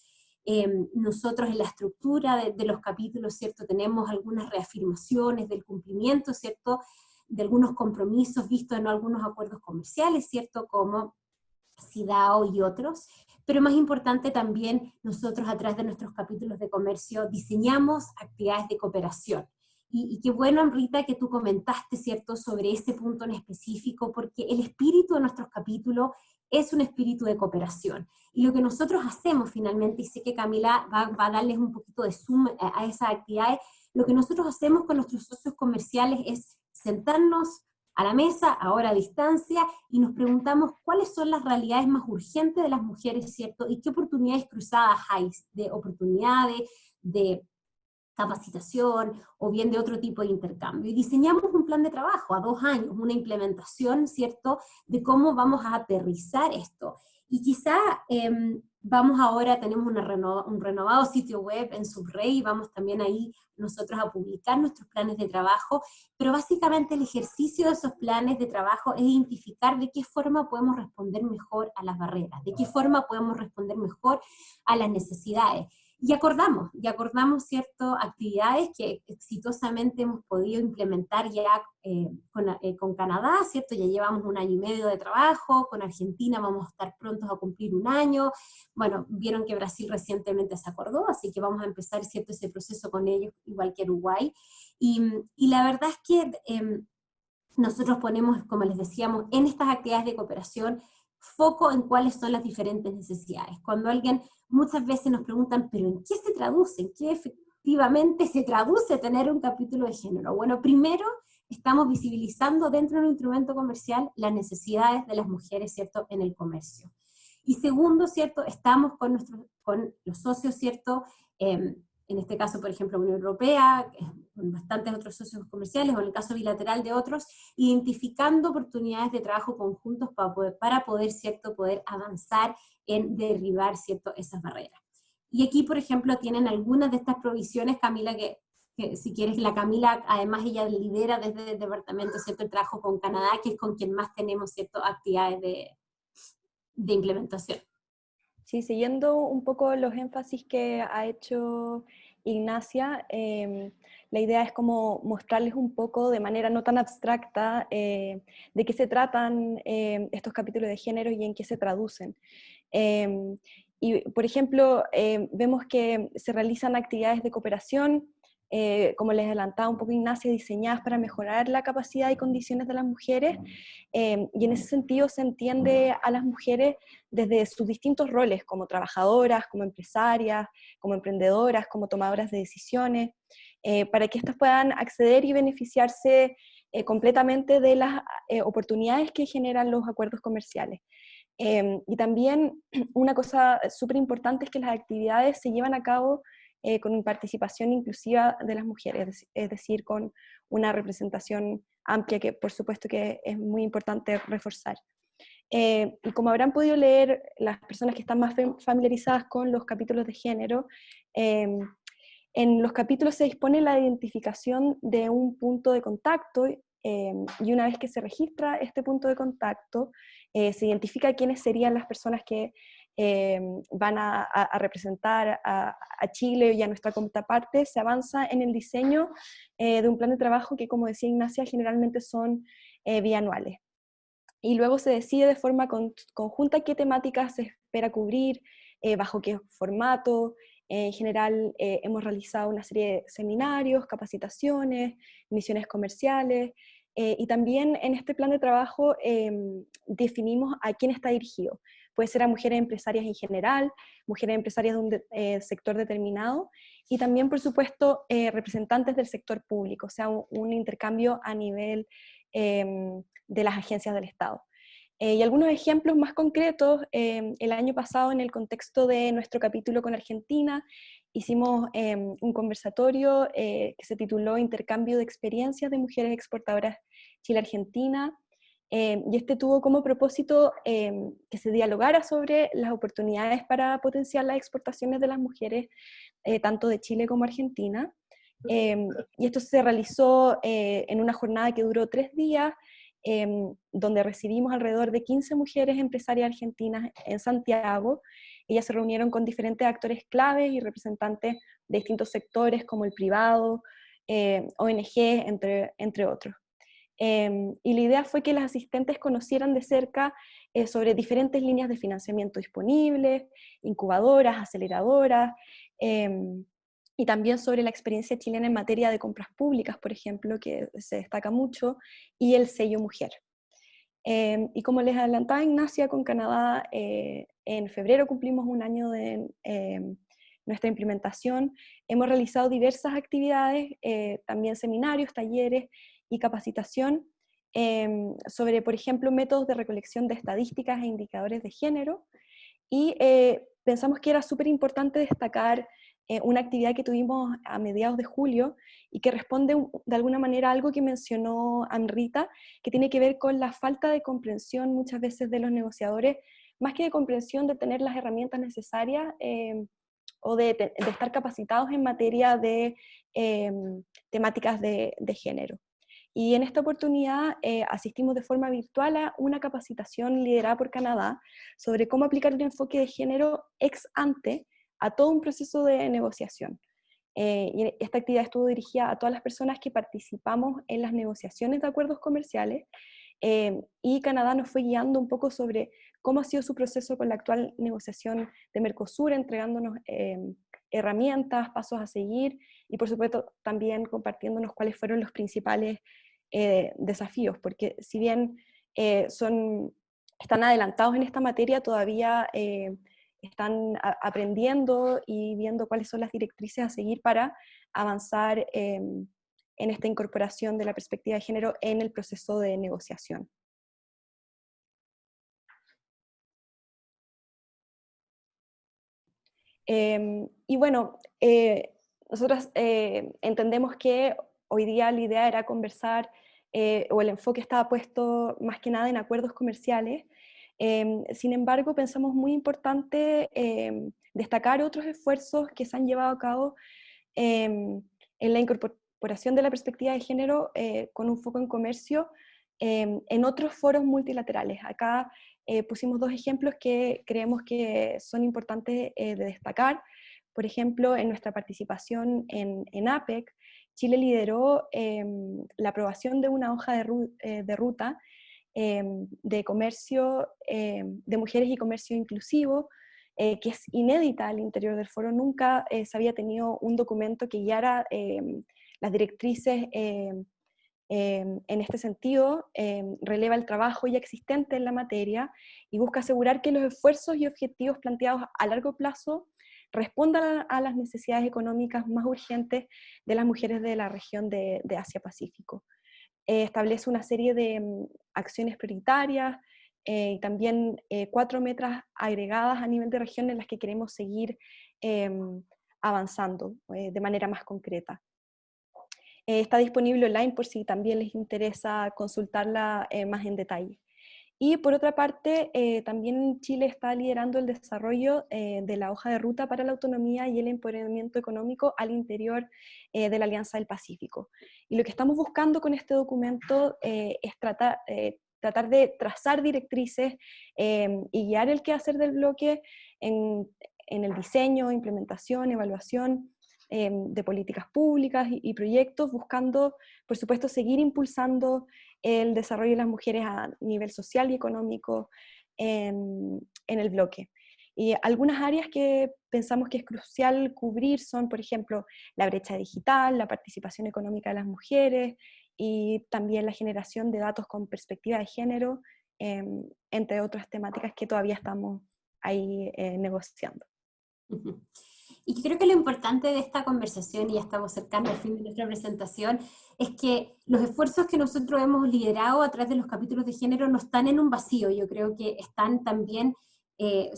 Speaker 3: Nosotros en la estructura de los capítulos, ¿cierto?, tenemos algunas reafirmaciones del cumplimiento, ¿cierto?, de algunos compromisos vistos en algunos acuerdos comerciales, ¿cierto?, como CIDAO y otros, pero más importante también, nosotros a través de nuestros capítulos de comercio diseñamos actividades de cooperación. Y qué bueno, Rita, que tú comentaste, ¿cierto?, sobre ese punto en específico, porque el espíritu de nuestros capítulos es un espíritu de cooperación. Y lo que nosotros hacemos finalmente, y sé que Camila va a darles un poquito de zoom a esas actividades, lo que nosotros hacemos con nuestros socios comerciales es sentarnos a la mesa, ahora a distancia, y nos preguntamos cuáles son las realidades más urgentes de las mujeres, ¿cierto? Y qué oportunidades cruzadas hay, de oportunidades, de capacitación o bien de otro tipo de intercambio. Y diseñamos un plan de trabajo a 2 años, una implementación, ¿cierto?, de cómo vamos a aterrizar esto. Y quizá vamos ahora, tenemos un renovado sitio web en Subrey, y vamos también ahí nosotros a publicar nuestros planes de trabajo, pero básicamente el ejercicio de esos planes de trabajo es identificar de qué forma podemos responder mejor a las barreras, de qué forma podemos responder mejor a las necesidades. y acordamos ciertas actividades que exitosamente hemos podido implementar ya con Canadá, ¿cierto? Ya llevamos 1 año y medio de trabajo, con Argentina vamos a estar prontos a cumplir 1 año, bueno, vieron que Brasil recientemente se acordó, así que vamos a empezar, ¿cierto?, ese proceso con ellos, igual que Uruguay, y la verdad es que nosotros ponemos, como les decíamos, en estas actividades de cooperación, foco en cuáles son las diferentes necesidades. Cuando alguien, muchas veces nos preguntan, ¿pero en qué se traduce? ¿En qué efectivamente se traduce tener un capítulo de género? Bueno, primero, estamos visibilizando dentro de un instrumento comercial las necesidades de las mujeres, ¿cierto?, en el comercio. Y segundo, ¿cierto?, estamos con los socios, ¿cierto?, en este caso, por ejemplo, Unión Europea, con bastantes otros socios comerciales, o en el caso bilateral de otros, identificando oportunidades de trabajo conjuntos para poder, ¿cierto?, poder avanzar en derribar, ¿cierto?, esas barreras. Y aquí, por ejemplo, tienen algunas de estas provisiones, Camila, que si quieres, la Camila, además ella lidera desde el departamento, ¿cierto?, el trabajo con Canadá, que es con quien más tenemos, ¿cierto?, actividades de implementación.
Speaker 4: Sí, siguiendo un poco los énfasis que ha hecho Ignacia, la idea es como mostrarles un poco de manera no tan abstracta de qué se tratan estos capítulos de género y en qué se traducen. Y, por ejemplo, vemos que se realizan actividades de cooperación, como les adelantaba un poco Ignacia, diseñadas para mejorar la capacidad y condiciones de las mujeres, y en ese sentido se entiende a las mujeres desde sus distintos roles, como trabajadoras, como empresarias, como emprendedoras, como tomadoras de decisiones, para que éstas puedan acceder y beneficiarse completamente de las oportunidades que generan los acuerdos comerciales. Y también una cosa súper importante es que las actividades se llevan a cabo con participación inclusiva de las mujeres, es decir, con una representación amplia que por supuesto que es muy importante reforzar. Y como habrán podido leer las personas que están más familiarizadas con los capítulos de género, en los capítulos se dispone la identificación de un punto de contacto y una vez que se registra este punto de contacto, se identifica quiénes serían las personas que van a representar a Chile y a nuestra contraparte. Se avanza en el diseño de un plan de trabajo que, como decía Ignacia, generalmente son bianuales. Y luego se decide de forma conjunta qué temáticas se espera cubrir, bajo qué formato. En general hemos realizado una serie de seminarios, capacitaciones, misiones comerciales, y también en este plan de trabajo definimos a quién está dirigido. Puede ser a mujeres empresarias en general, mujeres empresarias de un sector determinado, y también, por supuesto, representantes del sector público, o sea, un intercambio a nivel de las agencias del Estado. Y algunos ejemplos más concretos, el año pasado en el contexto de nuestro capítulo con Argentina, hicimos un conversatorio que se tituló Intercambio de experiencias de mujeres exportadoras Chile-Argentina, y este tuvo como propósito que se dialogara sobre las oportunidades para potenciar las exportaciones de las mujeres, tanto de Chile como Argentina. Y esto se realizó en una jornada que duró 3 días, donde recibimos alrededor de 15 mujeres empresarias argentinas en Santiago. Ellas se reunieron con diferentes actores claves y representantes de distintos sectores como el privado, ONG, entre otros. Y la idea fue que las asistentes conocieran de cerca sobre diferentes líneas de financiamiento disponibles, incubadoras, aceleradoras, y también sobre la experiencia chilena en materia de compras públicas, por ejemplo, que se destaca mucho, y el sello mujer. Y como les adelantaba Ignacia, con Canadá en febrero cumplimos 1 año de nuestra implementación. Hemos realizado diversas actividades, también seminarios, talleres y capacitación sobre, por ejemplo, métodos de recolección de estadísticas e indicadores de género. Y pensamos que era súper importante destacar una actividad que tuvimos a mediados de julio y que responde de alguna manera a algo que mencionó Amrita, que tiene que ver con la falta de comprensión muchas veces de los negociadores, más que de comprensión de tener las herramientas necesarias o de estar capacitados en materia de temáticas de género. Y en esta oportunidad asistimos de forma virtual a una capacitación liderada por Canadá sobre cómo aplicar un enfoque de género ex ante a todo un proceso de negociación. Y esta actividad estuvo dirigida a todas las personas que participamos en las negociaciones de acuerdos comerciales, y Canadá nos fue guiando un poco sobre cómo ha sido su proceso con la actual negociación de Mercosur, entregándonos herramientas, pasos a seguir, y por supuesto también compartiéndonos cuáles fueron los principales desafíos, porque si bien están adelantados en esta materia, todavía están aprendiendo y viendo cuáles son las directrices a seguir para avanzar en esta incorporación de la perspectiva de género en el proceso de negociación. Y bueno, nosotros entendemos que hoy día la idea era conversar, o el enfoque estaba puesto más que nada en acuerdos comerciales. Sin embargo, pensamos muy importante destacar otros esfuerzos que se han llevado a cabo en la incorporación de la perspectiva de género con un foco en comercio en otros foros multilaterales. Acá pusimos dos ejemplos que creemos que son importantes de destacar. Por ejemplo, en nuestra participación en APEC, Chile lideró la aprobación de una hoja de ruta de comercio, de mujeres y comercio inclusivo, que es inédita al interior del foro. Nunca se había tenido un documento que guiara las directrices en este sentido, releva el trabajo ya existente en la materia y busca asegurar que los esfuerzos y objetivos planteados a largo plazo respondan a las necesidades económicas más urgentes de las mujeres de la región de Asia-Pacífico. Establece una serie de acciones prioritarias y también 4 metas agregadas a nivel de región en las que queremos seguir avanzando de manera más concreta. Está disponible online por si también les interesa consultarla más en detalle. Y por otra parte, también Chile está liderando el desarrollo de la hoja de ruta para la autonomía y el empoderamiento económico al interior de la Alianza del Pacífico. Y lo que estamos buscando con este documento es tratar de trazar directrices y guiar el quehacer del bloque en el diseño, implementación, evaluación de políticas públicas y proyectos, buscando, por supuesto, seguir impulsando el desarrollo de las mujeres a nivel social y económico en el bloque. Y algunas áreas que pensamos que es crucial cubrir son, por ejemplo, la brecha digital, la participación económica de las mujeres y también la generación de datos con perspectiva de género, entre otras temáticas que todavía estamos ahí negociando.
Speaker 3: Y creo que lo importante de esta conversación, y ya estamos cercano al fin de nuestra presentación, es que los esfuerzos que nosotros hemos liderado a través de los capítulos de género no están en un vacío. Yo creo que están también,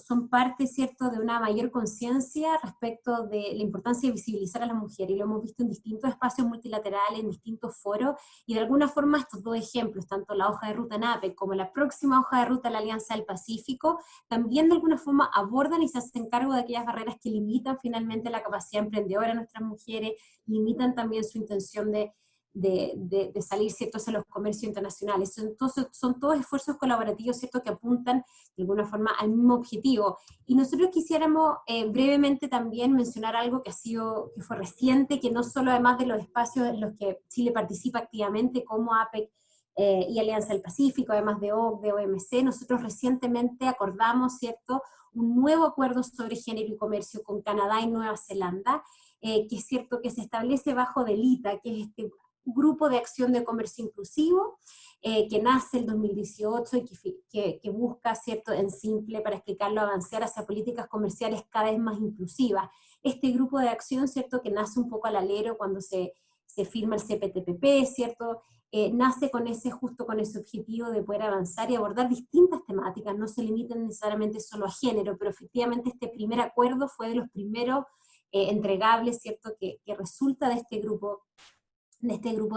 Speaker 3: son parte, ¿cierto?, de una mayor conciencia respecto de la importancia de visibilizar a las mujeres, y lo hemos visto en distintos espacios multilaterales, en distintos foros, y de alguna forma estos dos ejemplos, tanto la hoja de ruta NAPEC como la próxima hoja de ruta de la Alianza del Pacífico, también de alguna forma abordan y se hacen cargo de aquellas barreras que limitan finalmente la capacidad emprendedora de nuestras mujeres, limitan también su intención de salir, ¿cierto?, hacia los comercios internacionales. Son todos esfuerzos colaborativos, ¿cierto?, que apuntan de alguna forma al mismo objetivo. Y nosotros quisiéramos brevemente también mencionar algo que fue reciente, que no solo además de los espacios en los que Chile participa activamente como APEC y Alianza del Pacífico, además de OCDE, OMC, nosotros recientemente acordamos, ¿cierto?, un nuevo acuerdo sobre género y comercio con Canadá y Nueva Zelanda, que es cierto que se establece bajo DELITA, que es este grupo de acción de comercio inclusivo, que nace el 2018 y que busca, ¿cierto?, en simple, para explicarlo, avanzar hacia políticas comerciales cada vez más inclusivas. Este grupo de acción, ¿cierto?, que nace un poco al alero cuando se firma el CPTPP, ¿cierto?, nace justo con ese objetivo de poder avanzar y abordar distintas temáticas, no se limitan necesariamente solo a género, pero efectivamente este primer acuerdo fue de los primeros entregables, ¿cierto?, que resulta de este grupo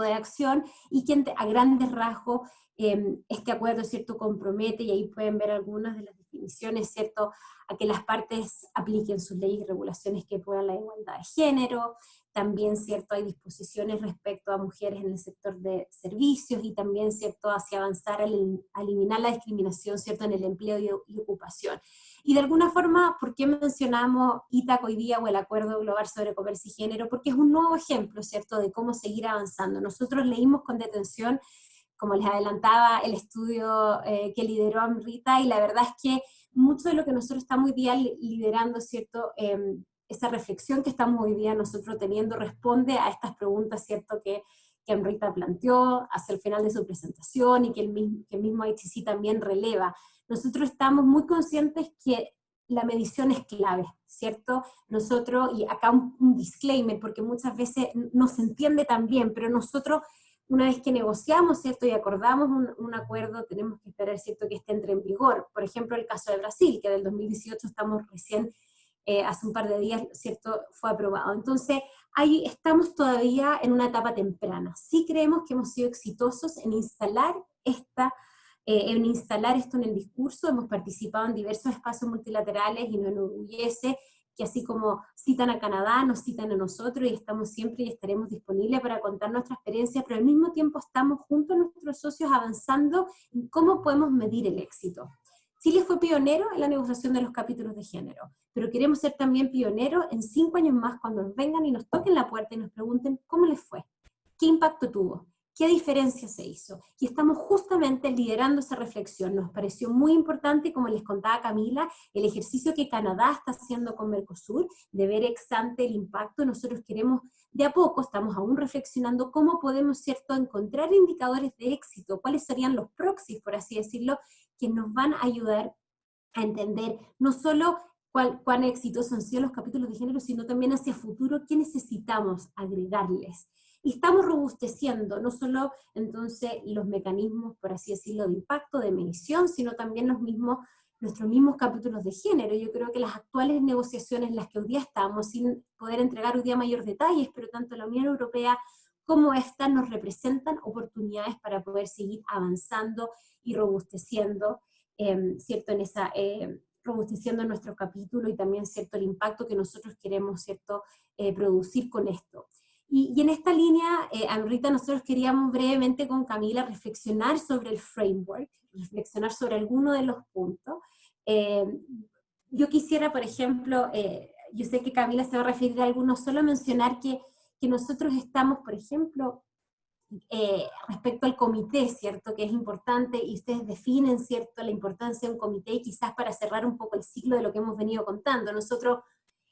Speaker 3: de acción, y que a grandes rasgos este acuerdo, ¿cierto?, compromete, y ahí pueden ver algunas de las definiciones, ¿cierto?, a que las partes apliquen sus leyes y regulaciones que puedan la igualdad de género, también, ¿cierto?, hay disposiciones respecto a mujeres en el sector de servicios y también, ¿cierto?, hacia avanzar a eliminar la discriminación, ¿cierto?, en el empleo y ocupación. Y de alguna forma, ¿por qué mencionamos ITAC hoy día o el Acuerdo Global sobre Comercio y Género? Porque es un nuevo ejemplo, ¿cierto?, de cómo seguir avanzando. Nosotros leímos con detención, como les adelantaba, el estudio que lideró Amrita, y la verdad es que mucho de lo que nosotros estamos hoy día liderando, ¿cierto?, esa reflexión que estamos hoy día nosotros teniendo responde a estas preguntas, ¿cierto?, que Amrita planteó hacia el final de su presentación y que el mismo ITC también releva. Nosotros estamos muy conscientes que la medición es clave, ¿cierto? Nosotros, y acá un disclaimer, porque muchas veces no se entiende tan bien, pero nosotros, una vez que negociamos, ¿cierto?, y acordamos un acuerdo, tenemos que esperar, ¿cierto?, que entre en vigor. Por ejemplo, el caso de Brasil, que del 2018 estamos recién, hace un par de días, ¿cierto?, fue aprobado. Entonces, ahí estamos todavía en una etapa temprana. Sí creemos que hemos sido exitosos en instalar esto en el discurso, hemos participado en diversos espacios multilaterales y nos enorgullece que así como citan a Canadá, nos citan a nosotros y estamos siempre y estaremos disponibles para contar nuestra experiencia, pero al mismo tiempo estamos junto a nuestros socios avanzando en cómo podemos medir el éxito. Chile fue pionero en la negociación de los capítulos de género, pero queremos ser también pioneros en 5 años más cuando nos vengan y nos toquen la puerta y nos pregunten cómo les fue, qué impacto tuvo, qué diferencia se hizo. Y estamos justamente liderando esa reflexión. Nos pareció muy importante, como les contaba Camila, el ejercicio que Canadá está haciendo con Mercosur, de ver ex ante el impacto. Nosotros queremos, de a poco, estamos aún reflexionando cómo podemos, ¿cierto?, encontrar indicadores de éxito, cuáles serían los proxies, por así decirlo, que nos van a ayudar a entender no solo cuán exitosos han sido los capítulos de género, sino también hacia futuro qué necesitamos agregarles. Y estamos robusteciendo no solo entonces los mecanismos, por así decirlo, de impacto, de medición, sino también nuestros mismos capítulos de género. Yo creo que las actuales negociaciones en las que hoy día estamos, sin poder entregar hoy día mayores detalles, pero tanto la Unión Europea como esta nos representan oportunidades para poder seguir avanzando y robusteciendo, ¿cierto?, robusteciendo nuestro capítulo y también, ¿cierto?, el impacto que nosotros queremos, ¿cierto?, producir con esto. Y en esta línea, Amrita, nosotros queríamos brevemente con Camila reflexionar sobre el framework, reflexionar sobre algunos de los puntos. Yo quisiera, por ejemplo, yo sé que Camila se va a referir a algunos, solo mencionar que nosotros estamos, por ejemplo, respecto al comité, ¿cierto?, que es importante, y ustedes definen, ¿cierto?, la importancia de un comité, y quizás para cerrar un poco el ciclo de lo que hemos venido contando. Nosotros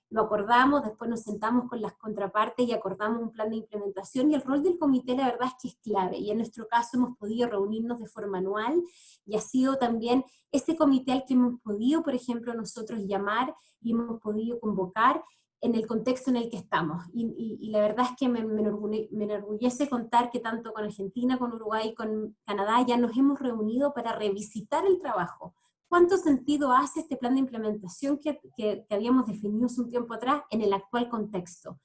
Speaker 3: lo acordamos, después nos sentamos con las contrapartes y acordamos un plan de implementación, y el rol del comité la verdad es que es clave, y en nuestro caso hemos podido reunirnos de forma anual, y ha sido también ese comité al que hemos podido, por ejemplo, nosotros llamar, y hemos podido convocar en el contexto en el que estamos, y la verdad es que me enorgullece contar que tanto con Argentina, con Uruguay y con Canadá ya nos hemos reunido para revisitar el trabajo. ¿Cuánto sentido hace este plan de implementación que habíamos definido hace un tiempo atrás en el actual contexto?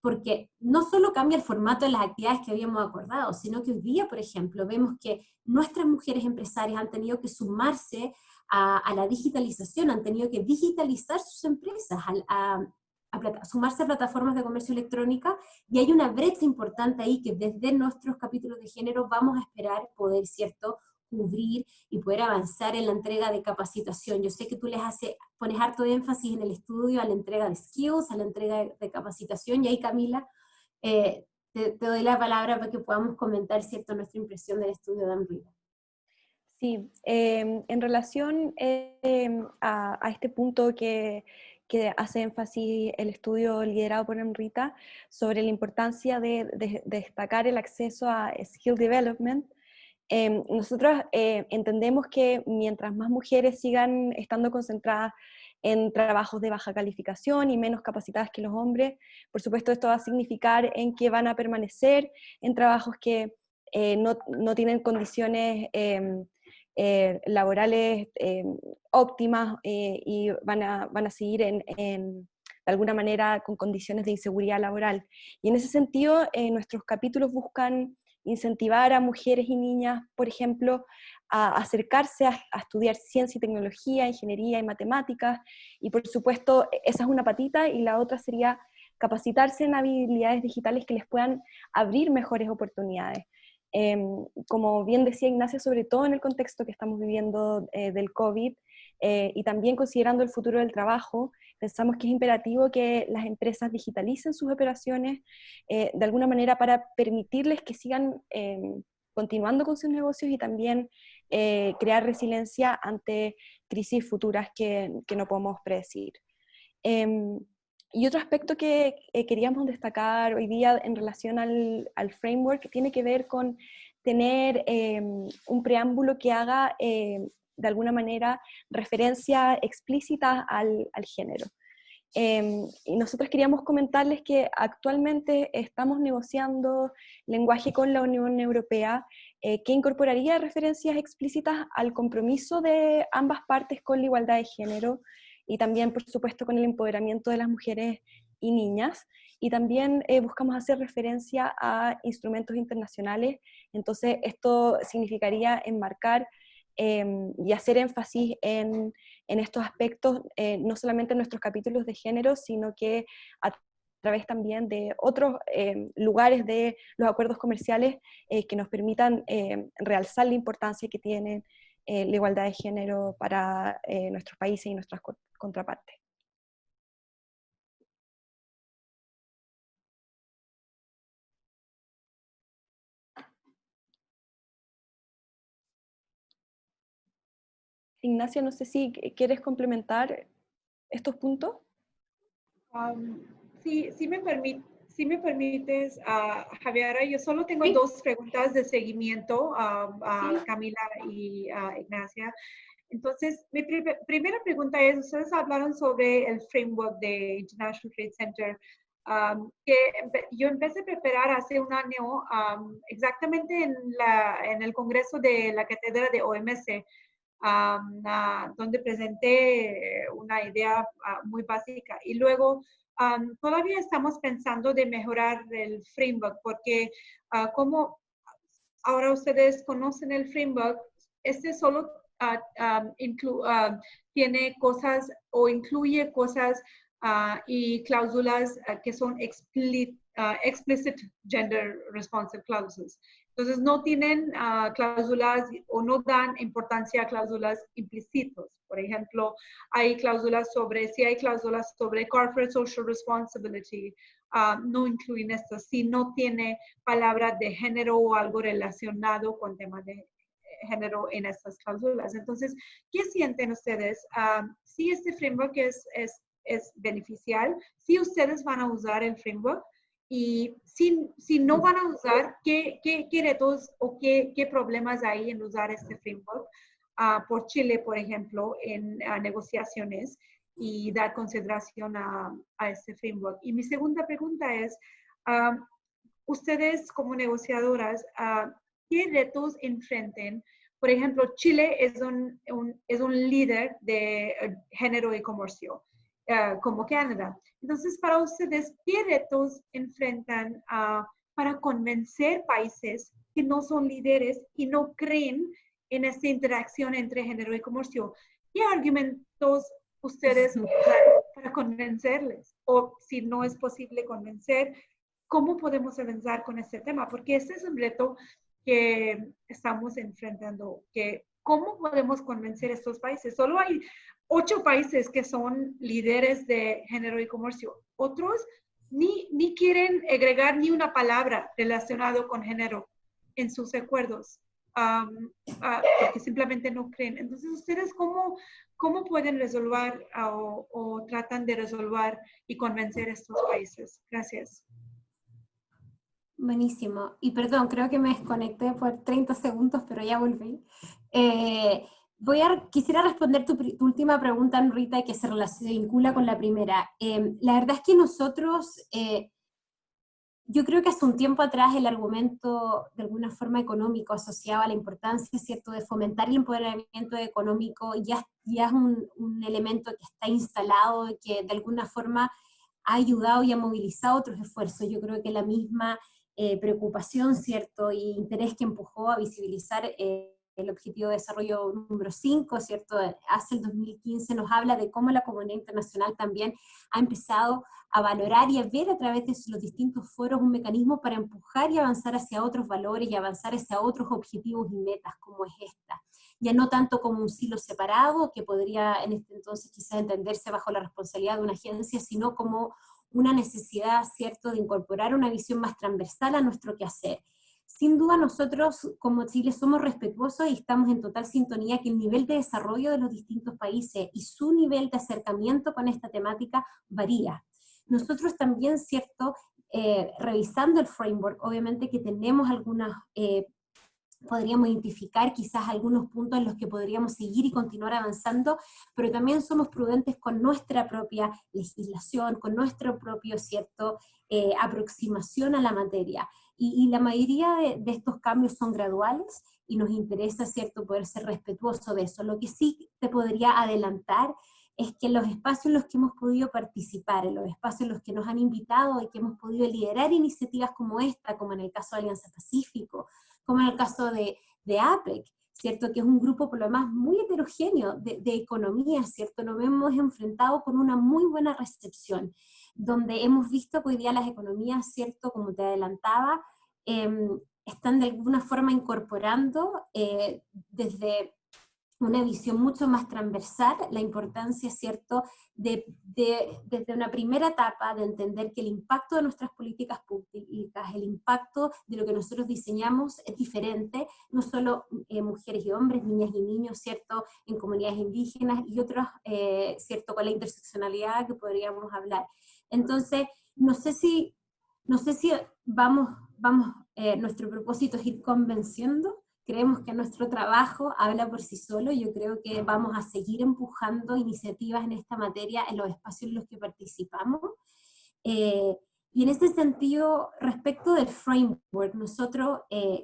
Speaker 3: Porque no solo cambia el formato de las actividades que habíamos acordado, sino que hoy día, por ejemplo, vemos que nuestras mujeres empresarias han tenido que sumarse a la digitalización, han tenido que digitalizar sus empresas, sumarse a plataformas de comercio electrónica, y hay una brecha importante ahí que desde nuestros capítulos de género vamos a esperar poder, ¿cierto?, cubrir y poder avanzar en la entrega de capacitación. Yo sé que tú pones harto énfasis en el estudio a la entrega de skills, a la entrega de capacitación, y ahí, Camila, te doy la palabra para que podamos comentar, ¿cierto?, nuestra impresión del estudio de Amrita.
Speaker 4: Sí, en relación a este punto que hace énfasis el estudio liderado por Amrita sobre la importancia de destacar el acceso a skill development, nosotros entendemos que mientras más mujeres sigan estando concentradas en trabajos de baja calificación y menos capacitadas que los hombres, por supuesto esto va a significar en que van a permanecer en trabajos que no tienen condiciones laborales óptimas, y van a seguir de alguna manera con condiciones de inseguridad laboral. Y en ese sentido, nuestros capítulos buscan incentivar a mujeres y niñas, por ejemplo, a acercarse a estudiar ciencia y tecnología, ingeniería y matemáticas, y por supuesto esa es una patita, y la otra sería capacitarse en habilidades digitales que les puedan abrir mejores oportunidades. Como bien decía Ignacia, sobre todo en el contexto que estamos viviendo del COVID, y también considerando el futuro del trabajo, pensamos que es imperativo que las empresas digitalicen sus operaciones de alguna manera para permitirles que sigan continuando con sus negocios y también crear resiliencia ante crisis futuras que no podemos predecir. Y otro aspecto que queríamos destacar hoy día en relación al framework tiene que ver con tener un preámbulo que haga de alguna manera referencia explícita al género. Y nosotros queríamos comentarles que actualmente estamos negociando lenguaje con la Unión Europea que incorporaría referencias explícitas al compromiso de ambas partes con la igualdad de género y también, por supuesto, con el empoderamiento de las mujeres y niñas. Y también buscamos hacer referencia a instrumentos internacionales. Entonces, esto significaría enmarcar y hacer énfasis en estos aspectos, no solamente en nuestros capítulos de género, sino que a través también de otros lugares de los acuerdos comerciales que nos permitan realzar la importancia que tienen la igualdad de género para nuestros países y nuestras contrapartes. Ignacia, no sé si quieres complementar estos puntos.
Speaker 2: Sí me permites, Javiera, yo solo tengo
Speaker 3: Sí.
Speaker 2: dos preguntas de seguimiento a
Speaker 3: Sí.
Speaker 2: Camila y a Ignacia. Entonces, mi primera pregunta es, ustedes hablaron sobre el framework de International Trade Center, que yo empecé a preparar hace un año, exactamente en el Congreso de la Cátedra de OMC, donde presenté una idea muy básica. Y luego, todavía estamos pensando de mejorar el framework, porque como ahora ustedes conocen el framework, este solo tiene cosas o incluye cosas y cláusulas que son explicit gender responsive clauses. Entonces, no tienen cláusulas o no dan importancia a cláusulas implícitas. Por ejemplo, si hay cláusulas sobre corporate social responsibility, no incluyen esto. Si no tiene palabras de género o algo relacionado con temas de género en estas cláusulas. Entonces, ¿qué sienten ustedes? Si este framework es beneficial, si ustedes van a usar el framework, y si no van a usar, ¿qué retos o qué problemas hay en usar este framework por Chile, por ejemplo, en negociaciones y dar consideración a este framework? Y mi segunda pregunta es, ustedes como negociadoras, ¿qué retos enfrenten? Por ejemplo, Chile es un líder de género y comercio, como Canadá. Entonces, para ustedes, ¿qué retos enfrentan para convencer países que no son líderes y no creen en esta interacción entre género y comercio? ¿Qué argumentos ustedes usan para convencerles? O si no es posible convencer, ¿cómo podemos avanzar con este tema? Porque este es un reto que estamos enfrentando, que ¿cómo podemos convencer a estos países? Solo hay 8 países que son líderes de género y comercio. Otros ni quieren agregar ni una palabra relacionada con género en sus acuerdos, porque simplemente no creen. Entonces, ¿ustedes cómo pueden resolver o tratan de resolver y convencer a estos países? Gracias.
Speaker 3: Buenísimo. Y perdón, creo que me desconecté por 30 segundos, pero ya volví. Quisiera responder tu última pregunta, Rita, que se vincula con la primera. La verdad es que nosotros, yo creo que hace un tiempo atrás el argumento de alguna forma económico asociado a la importancia, ¿cierto?, de fomentar el empoderamiento económico ya es un elemento que está instalado y que de alguna forma ha ayudado y ha movilizado otros esfuerzos. Yo creo que la misma preocupación, ¿cierto?, y interés que empujó a visibilizar el Objetivo de Desarrollo número 5, ¿cierto? Hace el 2015 nos habla de cómo la comunidad internacional también ha empezado a valorar y a ver a través de los distintos foros un mecanismo para empujar y avanzar hacia otros valores y avanzar hacia otros objetivos y metas como es esta. Ya no tanto como un silo separado, que podría en este entonces quizás entenderse bajo la responsabilidad de una agencia, sino como una necesidad, ¿cierto?, de incorporar una visión más transversal a nuestro quehacer. Sin duda nosotros como Chile somos respetuosos y estamos en total sintonía que el nivel de desarrollo de los distintos países y su nivel de acercamiento con esta temática varía. Nosotros también, ¿cierto?, revisando el framework, obviamente que tenemos algunas, podríamos identificar quizás algunos puntos en los que podríamos seguir y continuar avanzando, pero también somos prudentes con nuestra propia legislación, con nuestro propio, ¿cierto?, aproximación a la materia. Y la mayoría de estos cambios son graduales y nos interesa, ¿cierto?, poder ser respetuoso de eso. Lo que sí te podría adelantar es que en los espacios en los que hemos podido participar, en los espacios en los que nos han invitado y que hemos podido liderar iniciativas como esta, como en el caso de Alianza Pacífico, como en el caso de APEC, ¿cierto?, que es un grupo por lo demás muy heterogéneo de economía, ¿cierto?, nos hemos enfrentado con una muy buena recepción, donde hemos visto que hoy día las economías, ¿cierto?, como te adelantaba, están de alguna forma incorporando desde una visión mucho más transversal, la importancia, ¿cierto?, desde una primera etapa de entender que el impacto de nuestras políticas públicas, el impacto de lo que nosotros diseñamos es diferente, no solo mujeres y hombres, niñas y niños, ¿cierto?, en comunidades indígenas y otros, ¿cierto?, con la interseccionalidad que podríamos hablar. Entonces, no sé si nuestro propósito es ir convenciendo. Creemos que nuestro trabajo habla por sí solo. Yo creo que vamos a seguir empujando iniciativas en esta materia en los espacios en los que participamos. Y en ese sentido, respecto del framework, nosotros,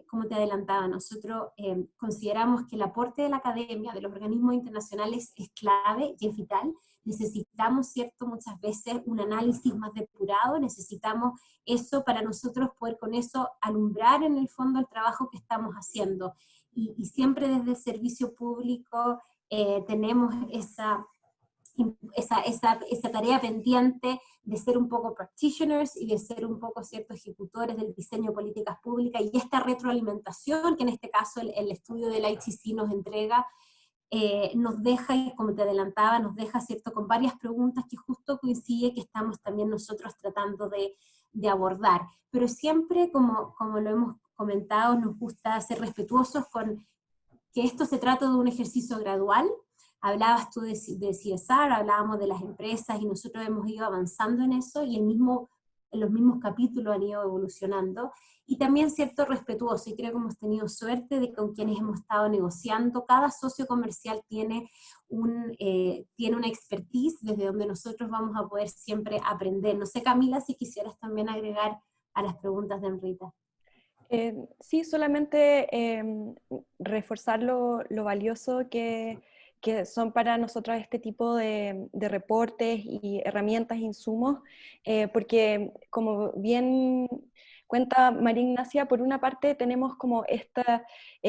Speaker 3: como te adelantaba, nosotros consideramos que el aporte de la academia, de los organismos internacionales, es clave y es vital. Necesitamos, ¿cierto?, muchas veces un análisis más depurado, necesitamos eso para nosotros poder con eso alumbrar en el fondo el trabajo que estamos haciendo. Y siempre desde el servicio público tenemos esa tarea pendiente de ser un poco practitioners y de ser un poco, ¿cierto?, ejecutores del diseño de políticas públicas, y esta retroalimentación que en este caso el estudio del ITC nos entrega, nos deja, y como te adelantaba, nos deja, ¿cierto?, con varias preguntas que justo coincide que estamos también nosotros tratando de abordar. Pero siempre, como lo hemos comentado, nos gusta ser respetuosos con que esto se trata de un ejercicio gradual. Hablabas tú de CSR, hablábamos de las empresas, y nosotros hemos ido avanzando en eso, y en los mismos capítulos han ido evolucionando, y también cierto respetuoso, y creo que hemos tenido suerte de que con quienes hemos estado negociando, cada socio comercial tiene una expertise desde donde nosotros vamos a poder siempre aprender. No sé, Camila, si quisieras también agregar a las preguntas de Amrita.
Speaker 4: Sí, solamente reforzar lo valioso que son para nosotros este tipo de reportes y herramientas, insumos, porque como bien cuenta María Ignacia, por una parte tenemos como esta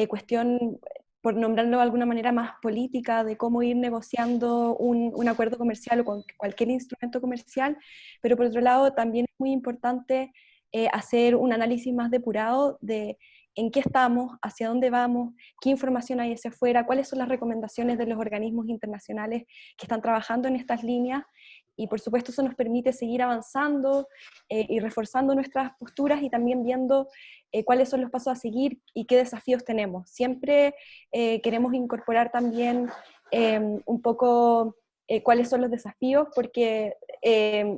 Speaker 4: cuestión, por nombrarlo de alguna manera, más política, de cómo ir negociando un acuerdo comercial o con cualquier instrumento comercial, pero por otro lado también es muy importante hacer un análisis más depurado de en qué estamos, hacia dónde vamos, qué información hay hacia afuera, cuáles son las recomendaciones de los organismos internacionales que están trabajando en estas líneas, y por supuesto eso nos permite seguir avanzando y reforzando nuestras posturas, y también viendo cuáles son los pasos a seguir y qué desafíos tenemos. Siempre queremos incorporar también un poco cuáles son los desafíos, porque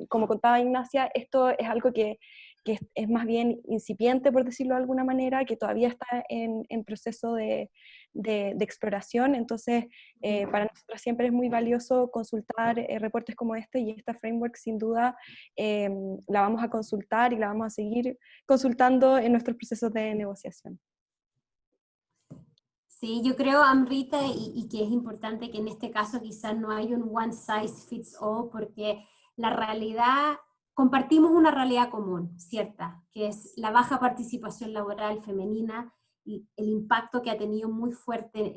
Speaker 4: como contaba Ignacia, esto es algo que es más bien incipiente, por decirlo de alguna manera, que todavía está en proceso de exploración. Entonces, para nosotros siempre es muy valioso consultar reportes como este, y esta framework sin duda la vamos a consultar y la vamos a seguir consultando en nuestros procesos de negociación.
Speaker 3: Sí, yo creo, Amrita, y que es importante que en este caso quizás no hay un one size fits all, porque la realidad, compartimos una realidad común, cierta, que es la baja participación laboral femenina, el impacto que ha tenido muy fuerte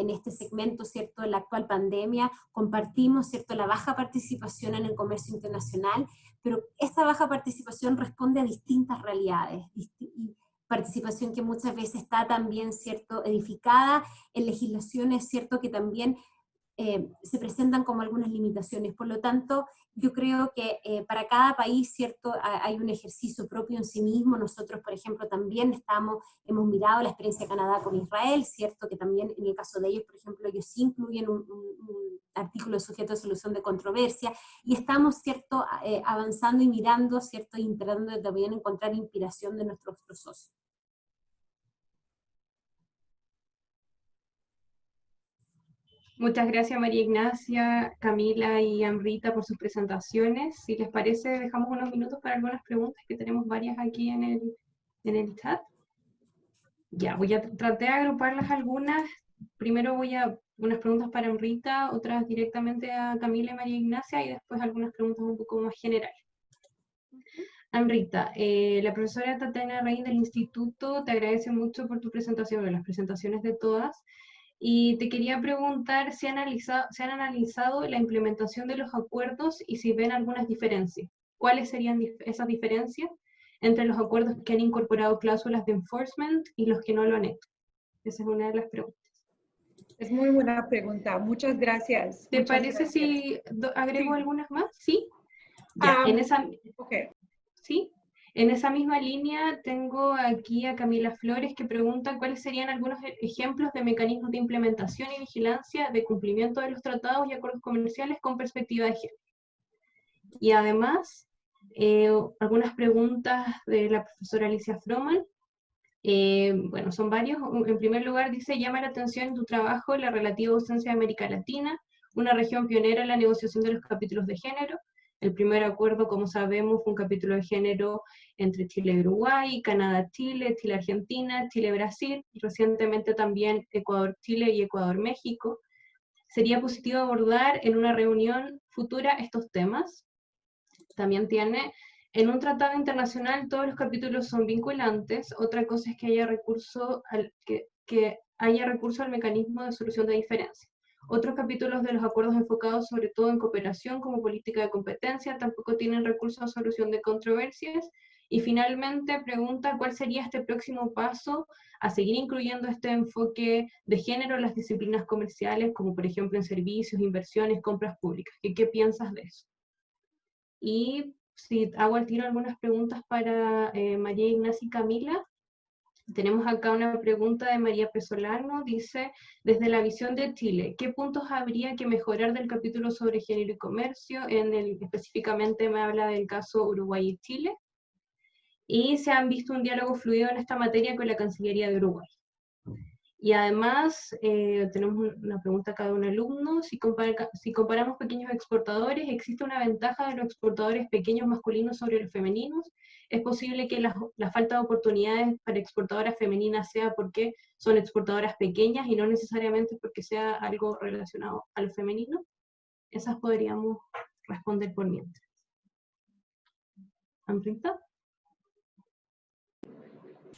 Speaker 3: en este segmento, ¿cierto?, en la actual pandemia. Compartimos, ¿cierto?, la baja participación en el comercio internacional, pero esa baja participación responde a distintas realidades, y participación que muchas veces está también, ¿cierto?, edificada en legislaciones, ¿cierto?, que también se presentan como algunas limitaciones. Por lo tanto, yo creo que para cada país, ¿cierto?, hay un ejercicio propio en sí mismo. Nosotros, por ejemplo, también hemos mirado la experiencia de Canadá con Israel, ¿cierto?, que también en el caso de ellos, por ejemplo, ellos sí incluyen un artículo sujeto a solución de controversia, y estamos, ¿cierto?, avanzando y mirando, ¿cierto?, y tratando de también encontrar inspiración de nuestros otros socios.
Speaker 1: Muchas gracias María Ignacia, Camila y Amrita por sus presentaciones. Si les parece, dejamos unos minutos para algunas preguntas, que tenemos varias aquí en el chat. Ya, voy a tratar de agruparlas algunas. Primero unas preguntas para Amrita, otras directamente a Camila y María Ignacia, y después algunas preguntas un poco más generales. Amrita, la profesora Tatiana Rein del Instituto te agradece mucho por tu presentación, de las presentaciones de todas. Y te quería preguntar si han analizado la implementación de los acuerdos y si ven algunas diferencias. ¿Cuáles serían esas diferencias entre los acuerdos que han incorporado cláusulas de enforcement y los que no lo han hecho? Esa es una de las preguntas.
Speaker 2: Es muy buena pregunta. Muchas gracias.
Speaker 1: ¿Te
Speaker 2: Muchas
Speaker 1: parece
Speaker 2: gracias.
Speaker 1: si agrego
Speaker 2: Sí.
Speaker 1: algunas más? ¿Sí? Ya,
Speaker 2: Okay.
Speaker 1: ¿sí? En esa misma línea tengo aquí a Camila Flores, que pregunta cuáles serían algunos ejemplos de mecanismos de implementación y vigilancia de cumplimiento de los tratados y acuerdos comerciales con perspectiva de género. Y además, algunas preguntas de la profesora Alicia Froman. Bueno, son varios. En primer lugar, dice: llama la atención en tu trabajo la relativa ausencia de América Latina, una región pionera en la negociación de los capítulos de género. El primer acuerdo, como sabemos, fue un capítulo de género entre Chile y Uruguay, Canadá-Chile, Chile-Argentina, Chile-Brasil, y recientemente también Ecuador-Chile y Ecuador-México. ¿Sería positivo abordar en una reunión futura estos temas? También tiene: en un tratado internacional todos los capítulos son vinculantes. Otra cosa es que haya recurso al mecanismo de solución de diferencias. Otros capítulos de los acuerdos enfocados sobre todo en cooperación como política de competencia tampoco tienen recursos a solución de controversias. Y finalmente pregunta cuál sería este próximo paso a seguir incluyendo este enfoque de género en las disciplinas comerciales, como por ejemplo en servicios, inversiones, compras públicas. ¿Qué piensas de eso? Y si hago al tiro algunas preguntas para María Ignacia y Camila. Tenemos acá una pregunta de María Pesolano, dice: desde la visión de Chile, ¿qué puntos habría que mejorar del capítulo sobre género y comercio? Específicamente me habla del caso Uruguay y Chile. Y se han visto un diálogo fluido en esta materia con la Cancillería de Uruguay. Y además, tenemos una pregunta acá de un alumno: si comparamos pequeños exportadores, ¿existe una ventaja de los exportadores pequeños masculinos sobre los femeninos? ¿Es posible que la falta de oportunidades para exportadoras femeninas sea porque son exportadoras pequeñas y no necesariamente porque sea algo relacionado a lo femenino? Esas podríamos responder por mientras. ¿Amrita?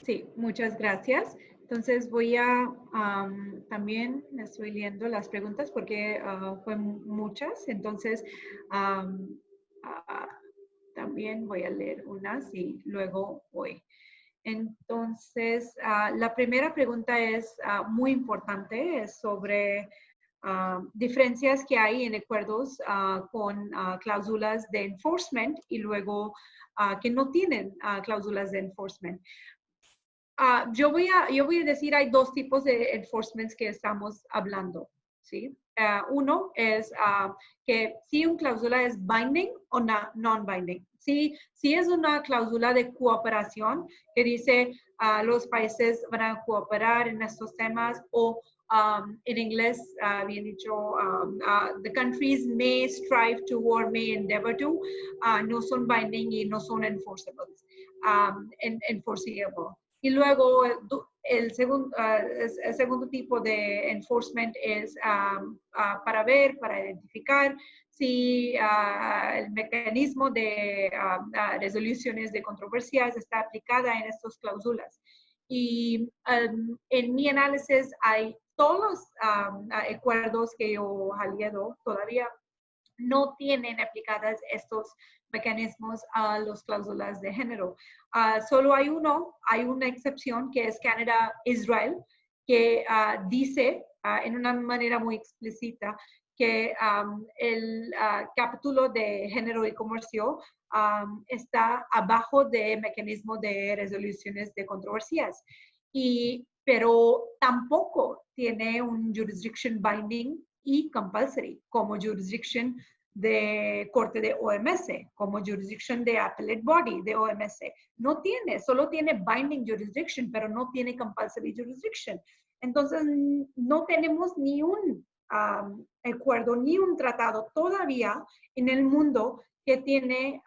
Speaker 2: Sí, muchas gracias. Entonces voy a, también estoy leyendo las preguntas porque fueron muchas, entonces también voy a leer unas y luego voy. Entonces, la primera pregunta es muy importante, es sobre diferencias que hay en acuerdos con cláusulas de enforcement y luego que no tienen cláusulas de enforcement. Yo voy a decir, hay dos tipos de enforcements que estamos hablando, ¿sí? Uno es que si una cláusula es binding o non-binding. Si es una cláusula de cooperación que dice los países van a cooperar en estos temas, o en inglés, bien dicho, the countries may strive to or may endeavor to, no son binding y no son enforceable. Y luego el segundo tipo de enforcement es para identificar si el mecanismo de resoluciones de controversias está aplicada en estas cláusulas. Y en mi análisis hay todos los acuerdos que yo he leído todavía no tienen aplicadas estos mecanismos a las cláusulas de género. Solo hay una excepción que es Canadá-Israel, que dice en una manera muy explícita que el capítulo de género y comercio está abajo del mecanismo de resoluciones de controversias. Pero tampoco tiene un jurisdiction binding y compulsory como jurisdiction de corte de OMS, como jurisdiction de appellate body de OMS. No tiene, solo tiene binding jurisdiction, pero no tiene compulsory jurisdiction. Entonces, no tenemos ni un acuerdo, ni un tratado todavía en el mundo que tiene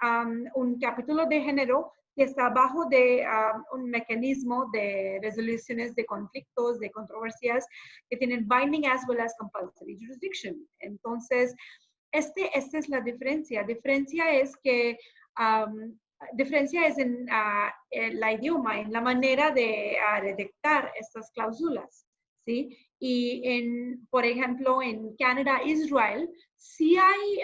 Speaker 2: un capítulo de género que está abajo de un mecanismo de resoluciones de conflictos, de controversias, que tienen binding as well as compulsory jurisdiction. Entonces, esta es la diferencia. Diferencia es en el idioma, en la manera de redactar estas cláusulas, ¿sí? Y por ejemplo, en Canadá-Israel, sí hay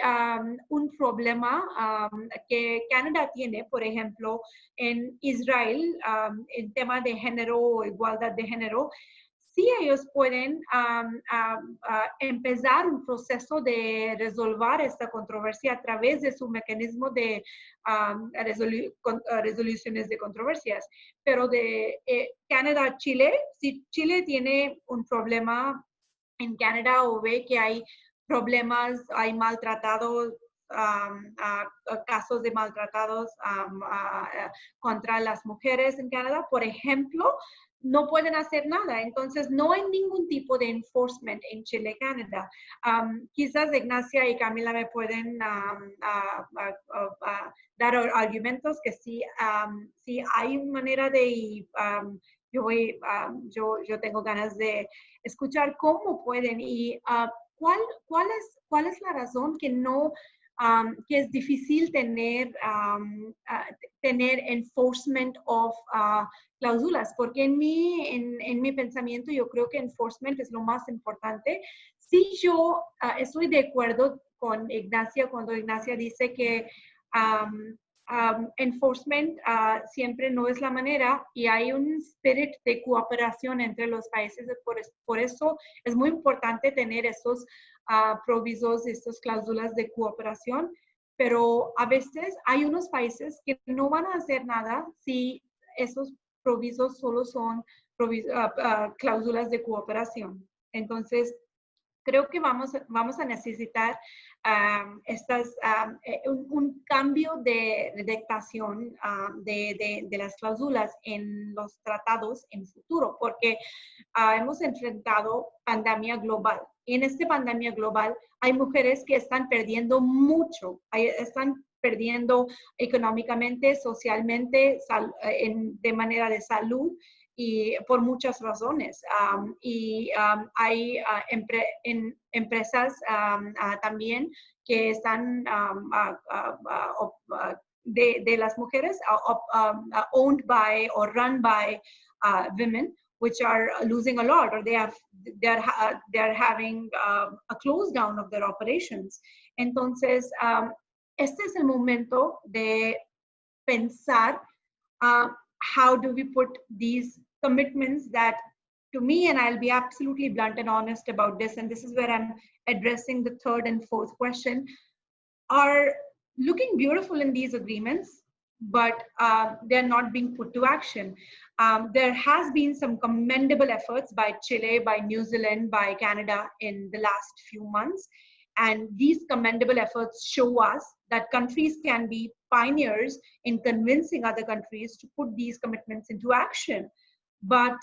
Speaker 2: un problema que Canadá tiene, por ejemplo, en Israel, en tema de género o igualdad de género, sí ellos pueden empezar un proceso de resolver esta controversia a través de su mecanismo de resoluciones de controversias. Pero de Canadá-Chile, si Chile tiene un problema en Canadá o ve que hay problemas, hay maltratados, casos de maltratados contra las mujeres en Canadá, por ejemplo, no pueden hacer nada. Entonces, no hay ningún tipo de enforcement en Chile, Canadá. Quizás Ignacia y Camila me pueden dar argumentos que sí hay una manera de... yo tengo ganas de escuchar cómo pueden y cuál es la razón que no... que es difícil tener enforcement of cláusulas, porque en mi pensamiento yo creo que enforcement es lo más importante. Sí, yo estoy de acuerdo con Ignacia cuando Ignacia dice que enforcement siempre no es la manera y hay un spirit de cooperación entre los países. Por eso es muy importante tener esos provisos, estas cláusulas de cooperación, pero a veces hay unos países que no van a hacer nada si esos provisos solo son cláusulas de cooperación. Entonces, creo que vamos a necesitar un cambio de redactación de las cláusulas en los tratados en futuro, porque hemos enfrentado pandemia global. Y en esta pandemia global hay mujeres que están perdiendo mucho, están perdiendo económicamente, socialmente, de manera de salud, y por muchas razones. Hay empresas también que están de las mujeres owned by or run by women, which are losing a lot, or they are having a close down of their operations. Entonces, este es el momento de pensar how do we put these commitments that, to me, and I'll be absolutely blunt and honest about this, and this is where I'm addressing the third and fourth question, are looking beautiful in these agreements, but they're not being put to action. There has been some commendable efforts by Chile, by New Zealand, by Canada in the last few months. And these commendable efforts show us that countries can be pioneers in convincing other countries to put these commitments into action. But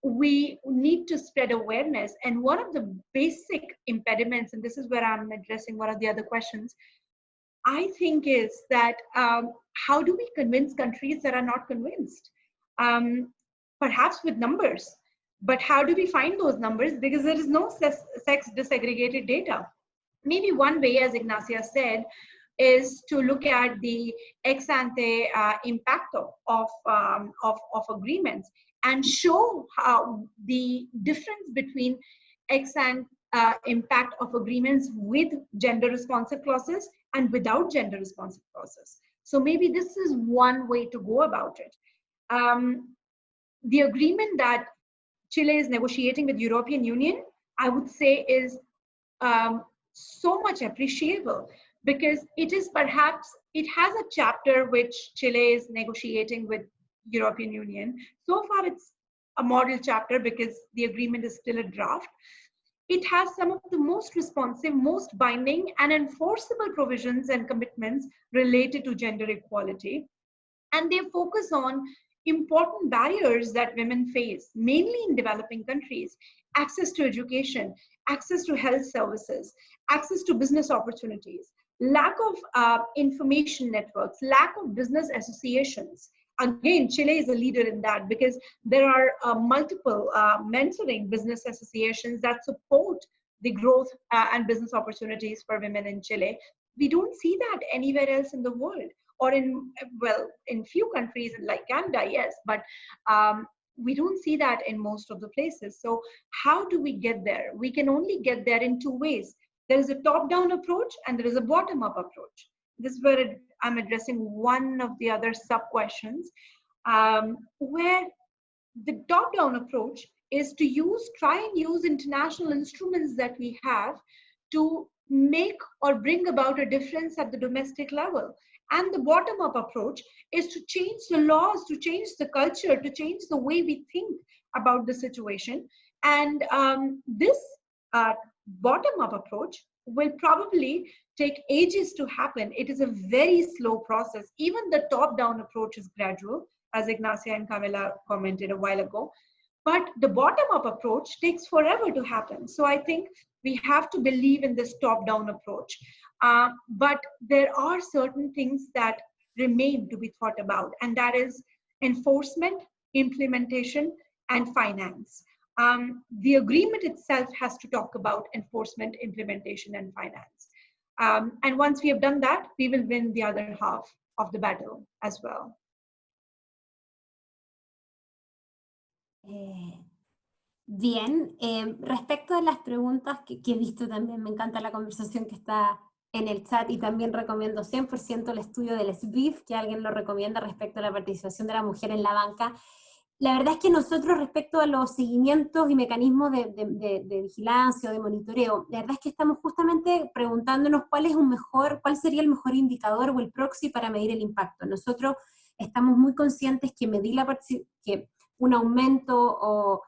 Speaker 2: we need to spread awareness. And one of the basic impediments, and this is where I'm addressing one of the other questions, I think is that how do we convince countries that are not convinced? Perhaps with numbers. But how do we find those numbers? Because there is no sex disaggregated data. Maybe one way, as Ignacia said, is to look at the ex ante impact of agreements and show how the difference between ex ante impact of agreements with gender responsive clauses and without gender responsive clauses. So maybe this is one way to go about it. The agreement that Chile is negotiating with European Union, I would say, is so much appreciable, because it is perhaps, it has a chapter which Chile is negotiating with European Union. So far it's a model chapter because the agreement is still a draft. It has some of the most responsive, most binding and enforceable provisions and commitments related to gender equality. And they focus on important barriers that women face, mainly in developing countries: access to education, access to health services, access to business opportunities, lack of information networks, lack of business associations. Again, Chile is a leader in that, because there are multiple mentoring business associations that support the growth and business opportunities for women in Chile. We don't see that anywhere else in the world, or in, well, in few countries like Canada, yes, but we don't see that in most of the places. So how do we get there? We can only get there in two ways. There is a top-down approach and there is a bottom-up approach. This is where I'm addressing one of the other sub-questions, where the top-down approach is to try and use international instruments that we have to make or bring about a difference at the domestic level. And the bottom-up approach is to change the laws, to change the culture, to change the way we think about the situation. And this bottom-up approach will probably take ages to happen. It is a very slow process. Even the top-down approach is gradual, as Ignacia and Camila commented a while ago. But the bottom-up approach takes forever to happen. So I think we have to believe in this top-down approach. But there are certain things that remain to be thought about, and that is enforcement, implementation, and finance. The agreement itself has to talk about enforcement, implementation, and finance. And once we have done that, we will win the other half of the battle as well.
Speaker 3: Bien, respecto a las preguntas que he visto también, me encanta la conversación que está en el chat, y también recomiendo 100% el estudio del SBIF, que alguien lo recomienda respecto a la participación de la mujer en la banca. La verdad es que nosotros, respecto a los seguimientos y mecanismos de vigilancia o de monitoreo, la verdad es que estamos justamente preguntándonos cuál sería el mejor indicador o el proxy para medir el impacto. Nosotros estamos muy conscientes que medir que un aumento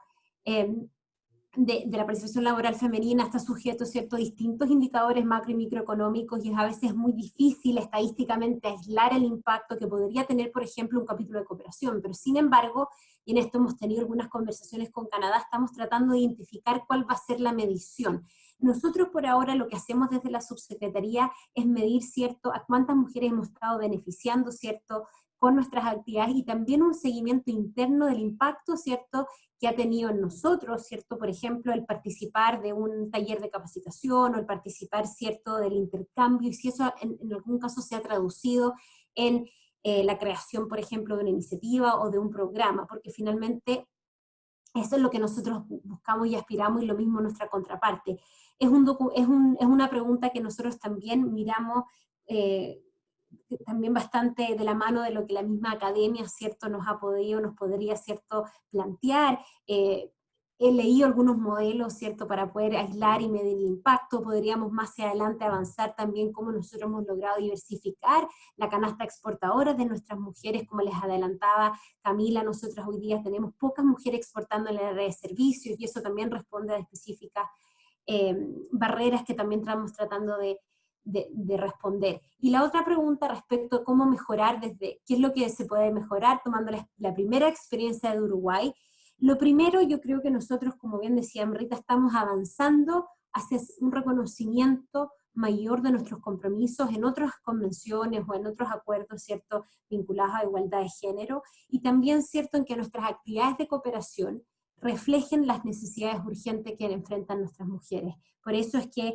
Speaker 3: de la participación laboral femenina está sujeto a distintos indicadores macro y microeconómicos, y a veces es muy difícil estadísticamente aislar el impacto que podría tener, por ejemplo, un capítulo de cooperación. Pero sin embargo, y en esto hemos tenido algunas conversaciones con Canadá, estamos tratando de identificar cuál va a ser la medición. Nosotros por ahora lo que hacemos desde la subsecretaría es medir, ¿cierto?, a cuántas mujeres hemos estado beneficiando, ¿cierto?, con nuestras actividades, y también un seguimiento interno del impacto, ¿cierto?, que ha tenido en nosotros, ¿cierto?, por ejemplo, el participar de un taller de capacitación, o el participar, ¿cierto?, del intercambio, y si eso en algún caso se ha traducido en la creación, por ejemplo, de una iniciativa o de un programa, porque finalmente eso es lo que nosotros buscamos y aspiramos, y lo mismo nuestra contraparte. Es una pregunta que nosotros también miramos también bastante de la mano de lo que la misma academia, ¿cierto?, nos podría, ¿cierto?, plantear. He leído algunos modelos, ¿cierto?, para poder aislar y medir el impacto. Podríamos más hacia adelante avanzar también cómo nosotros hemos logrado diversificar la canasta exportadora de nuestras mujeres. Como les adelantaba Camila, nosotras hoy día tenemos pocas mujeres exportando en la red de servicios, y eso también responde a específicas barreras que también estamos tratando de responder. Y la otra pregunta respecto a cómo mejorar, qué es lo que se puede mejorar, tomando la primera experiencia de Uruguay. Lo primero, yo creo que nosotros, como bien decía Amrita, estamos avanzando hacia un reconocimiento mayor de nuestros compromisos en otras convenciones o en otros acuerdos, ¿cierto?, vinculados a igualdad de género, y también, ¿cierto?, en que nuestras actividades de cooperación reflejen las necesidades urgentes que enfrentan nuestras mujeres. Por eso es que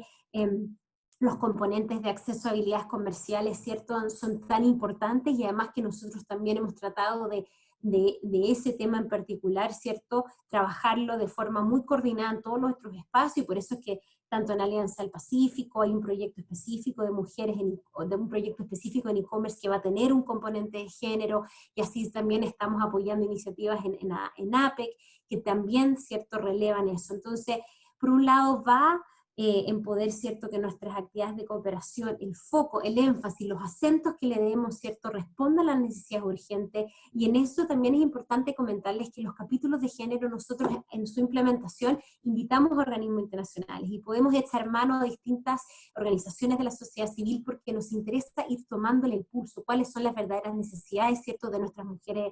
Speaker 3: los componentes de acceso a habilidades comerciales, ¿cierto?, son tan importantes, y además que nosotros también hemos tratado de de ese tema en particular, ¿cierto? Trabajarlo de forma muy coordinada en todos nuestros espacios, y por eso es que tanto en Alianza del Pacífico hay un proyecto específico de mujeres, de un proyecto específico en e-commerce que va a tener un componente de género, y así también estamos apoyando iniciativas en APEC, que también, ¿cierto?, relevan eso. Entonces, por un lado va en poder, ¿cierto?, que nuestras actividades de cooperación, el foco, el énfasis, los acentos que le demos, ¿cierto?, respondan a las necesidades urgentes, y en eso también es importante comentarles que los capítulos de género nosotros en su implementación invitamos a organismos internacionales y podemos echar mano a distintas organizaciones de la sociedad civil porque nos interesa ir tomándole el pulso, cuáles son las verdaderas necesidades, ¿cierto?, de nuestras mujeres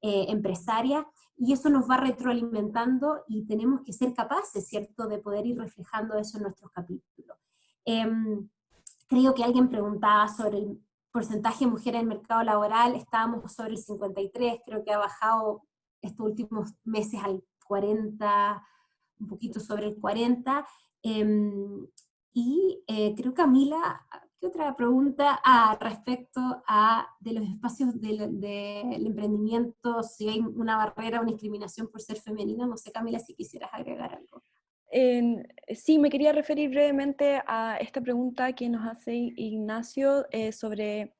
Speaker 3: empresarias, y eso nos va retroalimentando y tenemos que ser capaces, ¿cierto?, de poder ir reflejando eso en nuestros capítulos. Creo que alguien preguntaba sobre el porcentaje de mujeres en el mercado laboral, estábamos sobre el 53, creo que ha bajado estos últimos meses al 40, un poquito sobre el 40, y creo, Camila, ¿qué otra pregunta? Respecto a de los espacios del emprendimiento, si hay una barrera o una discriminación por ser femenina, no sé, Camila, si quisieras agregar algo.
Speaker 4: Sí, me quería referir brevemente a esta pregunta que nos hace Ignacio sobre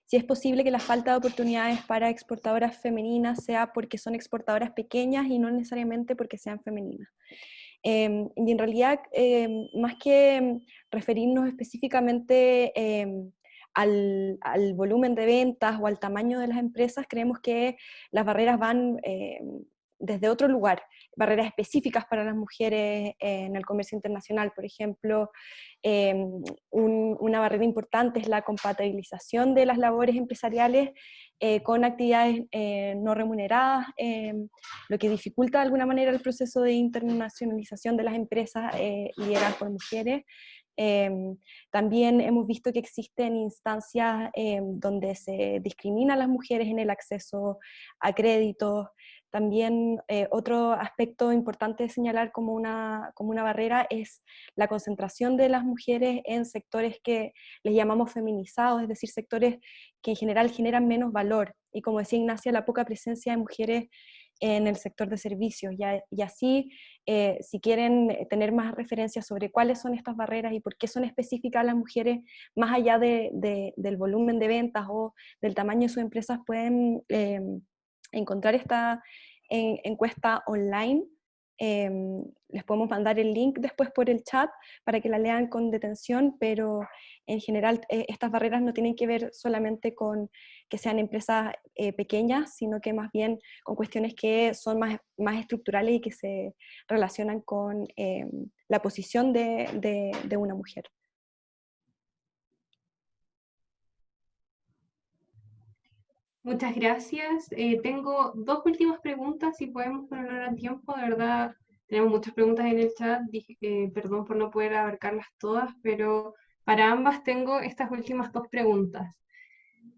Speaker 4: si es posible que la falta de oportunidades para exportadoras femeninas sea porque son exportadoras pequeñas y no necesariamente porque sean femeninas. Y en realidad, más que referirnos específicamente al volumen de ventas o al tamaño de las empresas, creemos que las barreras van desde otro lugar, barreras específicas para las mujeres en el comercio internacional. Por ejemplo, una barrera importante es la compatibilización de las labores empresariales con actividades no remuneradas, lo que dificulta de alguna manera el proceso de internacionalización de las empresas lideradas por mujeres. También hemos visto que existen instancias donde se discrimina a las mujeres en el acceso a créditos. También otro aspecto importante de señalar como una barrera es la concentración de las mujeres en sectores que les llamamos feminizados, es decir, sectores que en general generan menos valor. Y como decía Ignacia, la poca presencia de mujeres en el sector de servicios. Y así, si quieren tener más referencias sobre cuáles son estas barreras y por qué son específicas las mujeres, más allá del volumen de ventas o del tamaño de sus empresas, pueden encontrar esta encuesta online. Les podemos mandar el link después por el chat para que la lean con detención, pero en general estas barreras no tienen que ver solamente con que sean empresas pequeñas, sino que más bien con cuestiones que son más estructurales y que se relacionan con la posición de una mujer.
Speaker 1: Muchas gracias. Tengo dos últimas preguntas, si podemos ponerlo a tiempo. De verdad, tenemos muchas preguntas en el chat. Perdón por no poder abarcarlas todas, pero para ambas tengo estas últimas dos preguntas.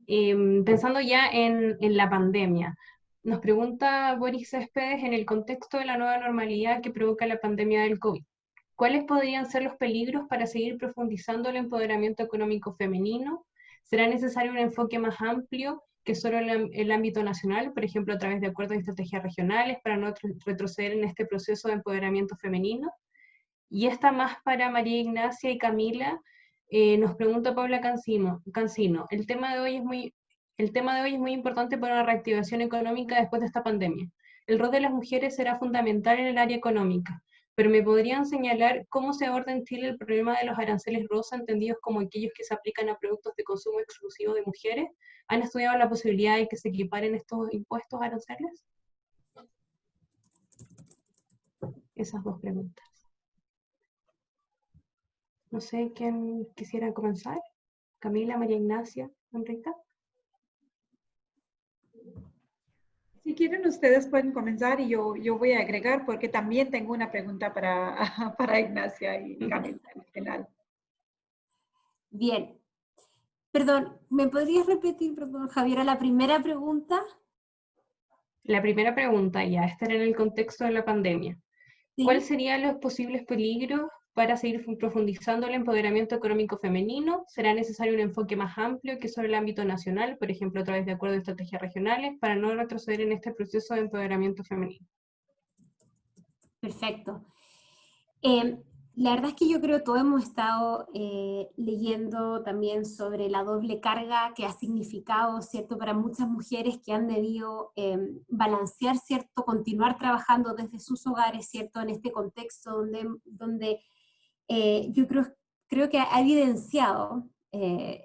Speaker 1: Pensando ya en la pandemia, nos pregunta Boris Céspedes, en el contexto de la nueva normalidad que provoca la pandemia del COVID, ¿cuáles podrían ser los peligros para seguir profundizando el empoderamiento económico femenino? ¿Será necesario un enfoque más amplio que solo el ámbito nacional, por ejemplo, a través de acuerdos y estrategias regionales, para no retroceder en este proceso de empoderamiento femenino? Y esta más para María Ignacia y Camila. Nos pregunta Paula Cancino, el tema de hoy es muy importante para la reactivación económica después de esta pandemia. El rol de las mujeres será fundamental en el área económica, pero ¿me podrían señalar cómo se aborda en Chile el problema de los aranceles rosa, entendidos como aquellos que se aplican a productos de consumo exclusivo de mujeres? ¿Han estudiado la posibilidad de que se equiparen estos impuestos aranceles? Esas dos preguntas. No sé quién quisiera comenzar. Camila, María Ignacia, Enrica.
Speaker 2: Si quieren, ustedes pueden comenzar y yo voy a agregar porque también tengo una pregunta para Ignacia y Camila al final.
Speaker 3: Bien. Perdón, ¿me podrías repetir, perdón, Javiera, la primera pregunta?
Speaker 1: La primera pregunta ya, esta era en el contexto de la pandemia.
Speaker 3: ¿Sí?
Speaker 1: ¿Cuáles serían los posibles peligros Para seguir profundizando el empoderamiento económico femenino, será necesario un enfoque más amplio que solo el ámbito nacional, por ejemplo, a través de acuerdos de estrategias regionales, para no retroceder en este proceso de empoderamiento femenino.
Speaker 3: Perfecto. La verdad es que yo creo que todos hemos estado leyendo también sobre la doble carga que ha significado, ¿cierto?, para muchas mujeres que han debido balancear, ¿cierto?, continuar trabajando desde sus hogares, ¿cierto?, en este contexto donde yo creo que ha evidenciado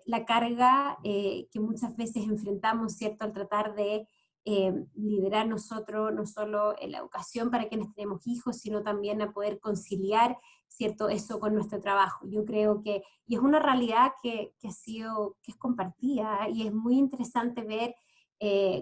Speaker 3: la carga que muchas veces enfrentamos, ¿cierto?, al tratar de liderar nosotros, no solo en la educación para quienes tenemos hijos, sino también a poder conciliar, ¿cierto?, eso con nuestro trabajo. Yo creo que, y es una realidad que es compartida, y es muy interesante ver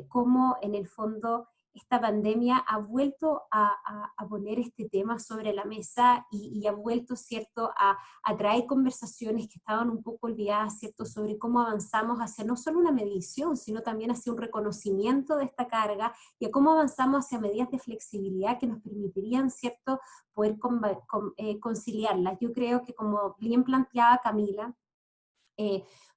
Speaker 3: cómo en el fondo esta pandemia ha vuelto a poner este tema sobre la mesa y ha vuelto, ¿cierto?, a traer conversaciones que estaban un poco olvidadas, ¿cierto?, sobre cómo avanzamos hacia no solo una medición, sino también hacia un reconocimiento de esta carga y a cómo avanzamos hacia medidas de flexibilidad que nos permitirían, ¿cierto?, poder conciliarlas. Yo creo que, como bien planteaba Camila,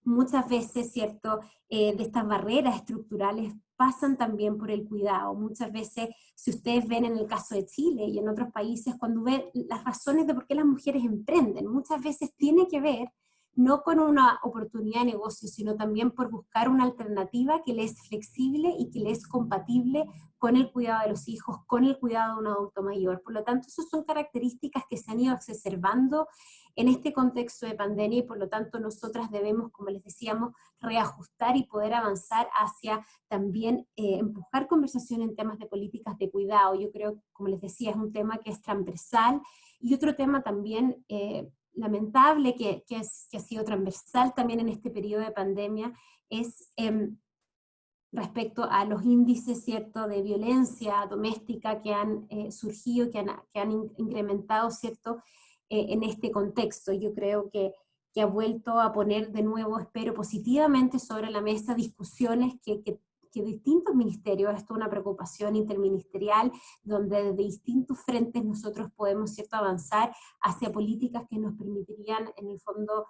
Speaker 3: muchas veces, ¿cierto?, de estas barreras estructurales pasan también por el cuidado. Muchas veces, si ustedes ven en el caso de Chile y en otros países, cuando ven las razones de por qué las mujeres emprenden, muchas veces tiene que ver no con una oportunidad de negocio, sino también por buscar una alternativa que le es flexible y que le es compatible con el cuidado de los hijos, con el cuidado de un adulto mayor. Por lo tanto, esas son características que se han ido exacerbando en este contexto de pandemia y por lo tanto nosotras debemos, como les decíamos, reajustar y poder avanzar hacia también empujar conversación en temas de políticas de cuidado. Yo creo, como les decía, es un tema que es transversal, y otro tema también lamentable que ha sido transversal también en este periodo de pandemia es respecto a los índices, ¿cierto?, de violencia doméstica que han surgido, que han incrementado, ¿cierto?, en este contexto. Yo creo que ha vuelto a poner de nuevo, espero positivamente, sobre la mesa discusiones que distintos ministerios, esto es una preocupación interministerial, donde desde distintos frentes nosotros podemos, ¿cierto?, avanzar hacia políticas que nos permitirían, en el fondo,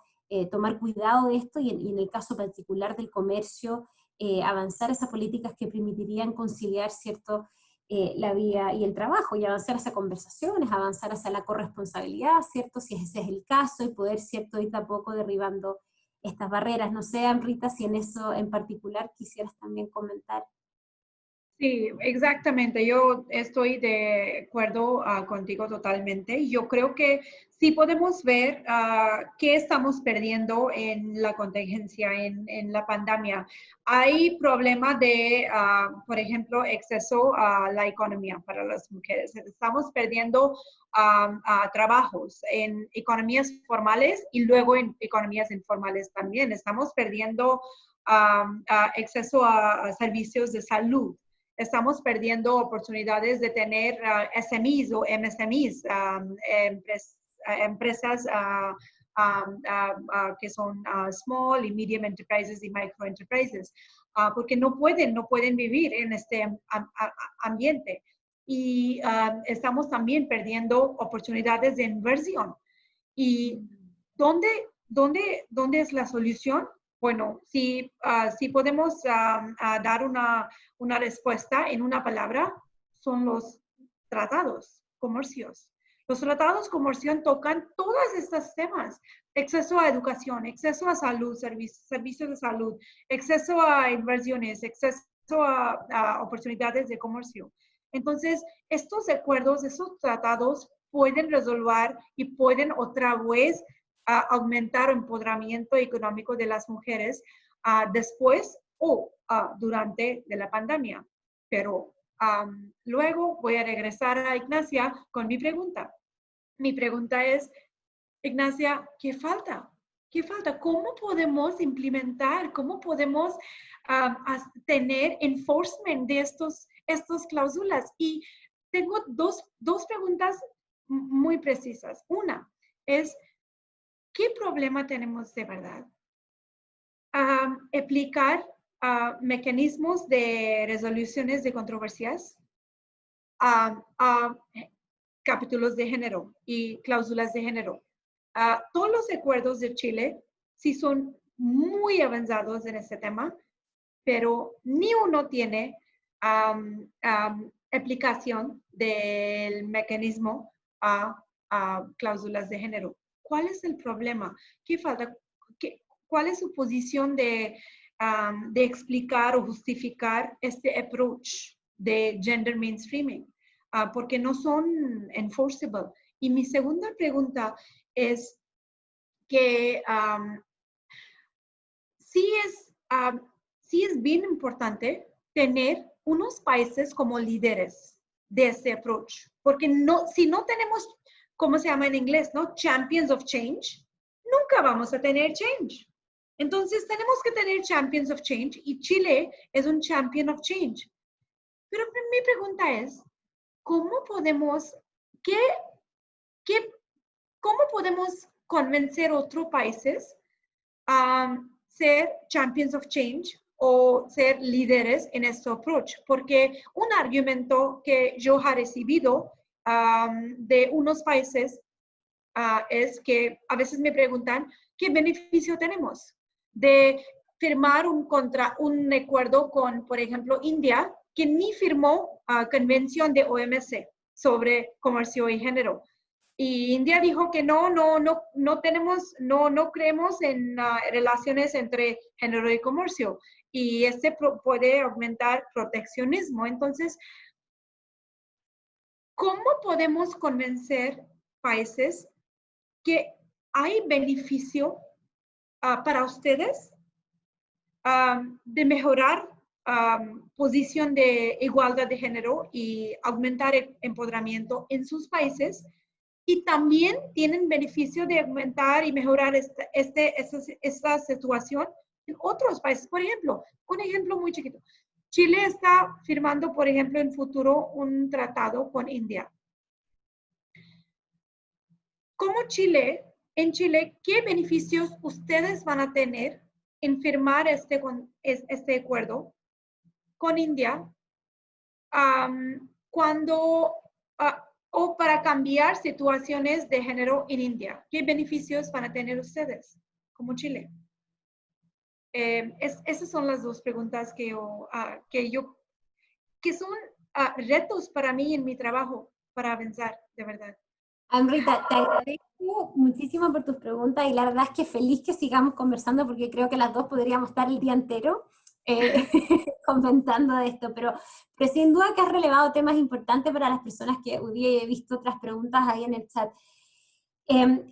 Speaker 3: tomar cuidado de esto, y en el caso particular del comercio, avanzar esas políticas que permitirían conciliar, ¿cierto?, la vida y el trabajo, y avanzar hacia conversaciones, avanzar hacia la corresponsabilidad, ¿cierto?, si ese es el caso, y poder, ¿cierto?, ir de a poco derribando estas barreras. No sé, Amrita, si en eso en particular quisieras también comentar.
Speaker 2: Sí, exactamente. Yo estoy de acuerdo contigo totalmente. Yo creo que sí podemos ver qué estamos perdiendo en la contingencia, en la pandemia. Hay problema de, por ejemplo, exceso a la economía para las mujeres. Estamos perdiendo trabajos en economías formales y luego en economías informales también. Estamos perdiendo acceso a servicios de salud. Estamos perdiendo oportunidades de tener SMEs o MSMEs, empresas que son small y medium enterprises y micro enterprises, porque no pueden vivir en este ambiente. Y estamos también perdiendo oportunidades de inversión. ¿Y dónde es la solución? Bueno, si podemos dar una respuesta en una palabra, son los tratados comercios. Los tratados comercios tocan todos estos temas: acceso a educación, acceso a salud, servicios de salud, acceso a inversiones, acceso a oportunidades de comercio. Entonces, estos acuerdos, estos tratados pueden resolver y pueden otra vez aumentar el empoderamiento económico de las mujeres después o durante de la pandemia. Pero luego voy a regresar a Ignacia con mi pregunta. Mi pregunta es, Ignacia, ¿qué falta? ¿Qué falta? ¿Cómo podemos implementar? ¿Cómo podemos tener enforcement de estas cláusulas? Y tengo dos preguntas muy precisas. Una es, ¿qué problema tenemos de verdad? Aplicar mecanismos de resoluciones de controversias a capítulos de género y cláusulas de género. Todos los acuerdos de Chile sí son muy avanzados en este tema, pero ni uno tiene aplicación del mecanismo a cláusulas de género. ¿Cuál es el problema? ¿Qué falta? ¿Cuál es su posición de explicar o justificar este approach de gender mainstreaming? Porque no son enforceable. Y mi segunda pregunta es que sí es bien importante tener unos países como líderes de este approach, porque si no tenemos, ¿cómo se llama en inglés? ¿No? Champions of change, nunca vamos a tener change. Entonces tenemos que tener champions of change y Chile es un champion of change. Pero mi pregunta es, ¿cómo podemos convencer a otros países a ser champions of change o ser líderes en este approach? Porque un argumento que yo he recibido de unos países es que a veces me preguntan, ¿qué beneficio tenemos de firmar un acuerdo con, por ejemplo, India, que ni firmó convención de OMC sobre comercio y género? Y India dijo que no creemos en relaciones entre género y comercio. Y puede aumentar proteccionismo. Entonces, ¿cómo podemos convencer países que hay beneficio para ustedes de mejorar posición de igualdad de género y aumentar el empoderamiento en sus países? Y también tienen beneficio de aumentar y mejorar esta situación en otros países. Por ejemplo, un ejemplo muy chiquito. Chile está firmando, por ejemplo, en futuro un tratado con India. En Chile, ¿qué beneficios ustedes van a tener en firmar este acuerdo con India o para cambiar situaciones de género en India? ¿Qué beneficios van a tener ustedes como Chile? Esas son las dos preguntas que son retos para mí en mi trabajo para avanzar, de verdad.
Speaker 3: Amrita, te agradezco muchísimo por tus preguntas y la verdad es que feliz que sigamos conversando porque creo que las dos podríamos estar el día entero comentando de esto, pero sin duda que has relevado temas importantes para las personas que hoy día he visto otras preguntas ahí en el chat.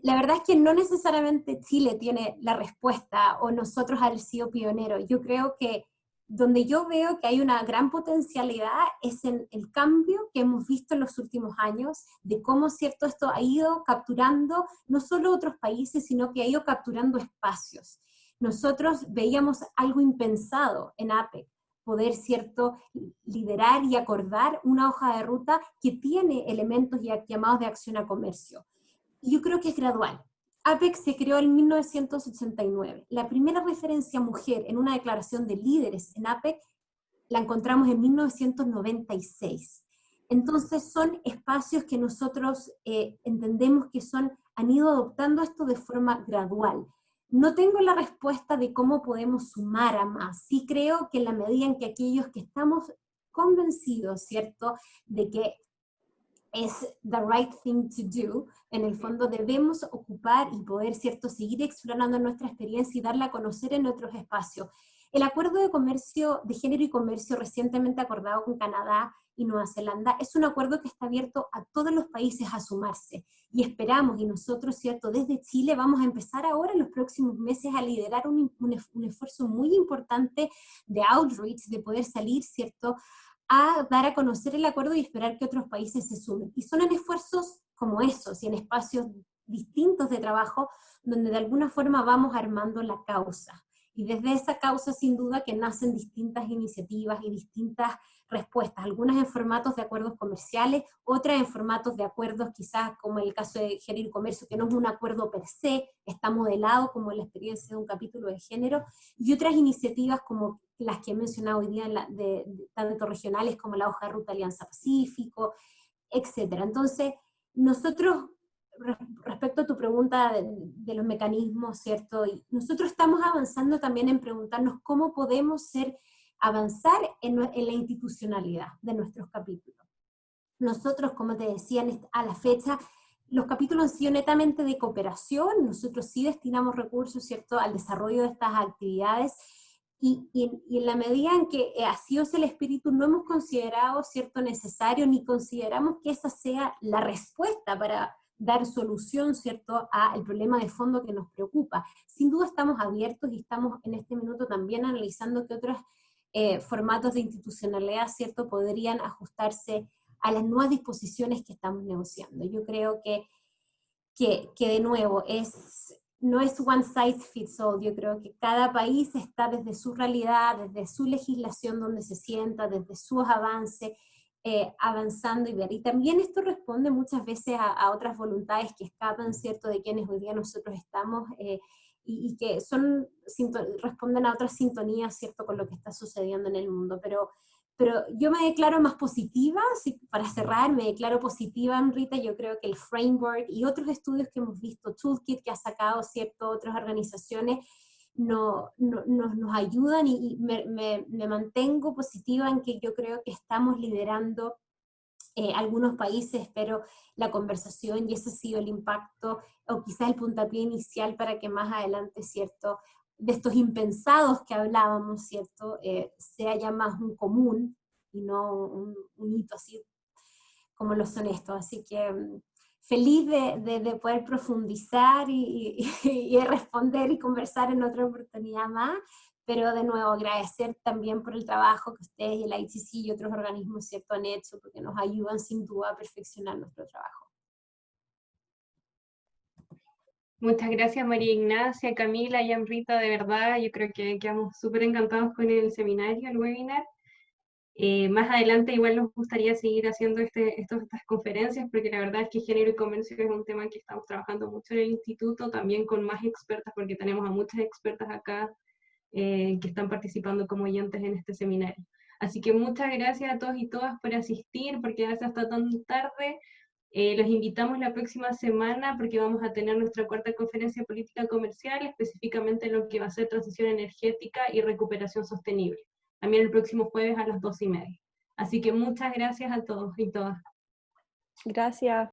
Speaker 3: La verdad es que no necesariamente Chile tiene la respuesta o nosotros haber sido pioneros. Yo creo que donde yo veo que hay una gran potencialidad es en el cambio que hemos visto en los últimos años, de cómo cierto esto ha ido capturando no solo otros países, sino que ha ido capturando espacios. Nosotros veíamos algo impensado en APEC, poder, cierto, liderar y acordar una hoja de ruta que tiene elementos ya llamados de acción a comercio. Y yo creo que es gradual. APEC se creó en 1989. La primera referencia a mujer en una declaración de líderes en APEC la encontramos en 1996. Entonces son espacios que nosotros entendemos que han ido adoptando esto de forma gradual. No tengo la respuesta de cómo podemos sumar a más. Sí creo que en la medida en que aquellos que estamos convencidos, ¿cierto?, de que es the right thing to do, en el fondo debemos ocupar y poder, ¿cierto?, seguir explorando nuestra experiencia y darla a conocer en otros espacios. El acuerdo de comercio, de género y comercio recientemente acordado con Canadá y Nueva Zelanda es un acuerdo que está abierto a todos los países a sumarse y esperamos, y nosotros, ¿cierto?, desde Chile vamos a empezar ahora en los próximos meses a liderar un esfuerzo muy importante de outreach, de poder salir, ¿cierto?, a dar a conocer el acuerdo y esperar que otros países se sumen. Y son en esfuerzos como esos y en espacios distintos de trabajo donde de alguna forma vamos armando la causa. Y desde esa causa, sin duda, que nacen distintas iniciativas y distintas respuestas, algunas en formatos de acuerdos comerciales, otras en formatos de acuerdos quizás como el caso de género y comercio, que no es un acuerdo per se, está modelado como la experiencia de un capítulo de género, y otras iniciativas como las que he mencionado hoy día, tanto regionales como la hoja de ruta Alianza Pacífico, etc. Entonces, nosotros respecto a tu pregunta de los mecanismos, ¿cierto? Y nosotros estamos avanzando también en preguntarnos cómo podemos avanzar en la institucionalidad de nuestros capítulos. Nosotros, como te decía, a la fecha, los capítulos han sido netamente de cooperación, nosotros sí destinamos recursos, ¿cierto?, al desarrollo de estas actividades, y en la medida en que así es el espíritu, no hemos considerado, ¿cierto?, necesario, ni consideramos que esa sea la respuesta para dar solución, ¿cierto?, al problema de fondo que nos preocupa. Sin duda estamos abiertos y estamos en este minuto también analizando qué otros formatos de institucionalidad, ¿cierto?, podrían ajustarse a las nuevas disposiciones que estamos negociando. Yo creo que de nuevo, no es one size fits all. Yo creo que cada país está desde su realidad, desde su legislación donde se sienta, desde sus avances, avanzando y ver. Y también esto responde muchas veces a otras voluntades que escapan, ¿cierto?, de quienes hoy día nosotros estamos, y que responden a otras sintonías, ¿cierto?, con lo que está sucediendo en el mundo. Pero yo me declaro más positiva, para cerrar, me declaro positiva, Rita. Yo creo que el framework y otros estudios que hemos visto, Toolkit que ha sacado, ¿cierto?, otras organizaciones, nos ayudan, y me mantengo positiva en que yo creo que estamos liderando algunos países, pero la conversación, y ese ha sido el impacto, o quizás el puntapié inicial para que más adelante, ¿cierto?, de estos impensados que hablábamos, ¿cierto?, sea ya más un común y no un hito así como lo son estos. Así que feliz de poder profundizar y responder y conversar en otra oportunidad más, pero de nuevo agradecer también por el trabajo que ustedes y el ITC y otros organismos, ¿cierto?, han hecho, porque nos ayudan sin duda a perfeccionar nuestro trabajo.
Speaker 1: Muchas gracias, María Ignacia, Camila y Amrita, de verdad, yo creo que quedamos súper encantados con el seminario, el webinar. Más adelante igual nos gustaría seguir haciendo estas conferencias, porque la verdad es que género y comercio es un tema que estamos trabajando mucho en el instituto, también con más expertas, porque tenemos a muchas expertas acá que están participando como oyentes en este seminario. Así que muchas gracias a todos y todas por asistir, por quedarse hasta tan tarde. Los invitamos la próxima semana porque vamos a tener nuestra cuarta conferencia política comercial, específicamente en lo que va a ser transición energética y recuperación sostenible. También el próximo jueves a las 2:30. Así que muchas gracias a todos y todas.
Speaker 4: Gracias.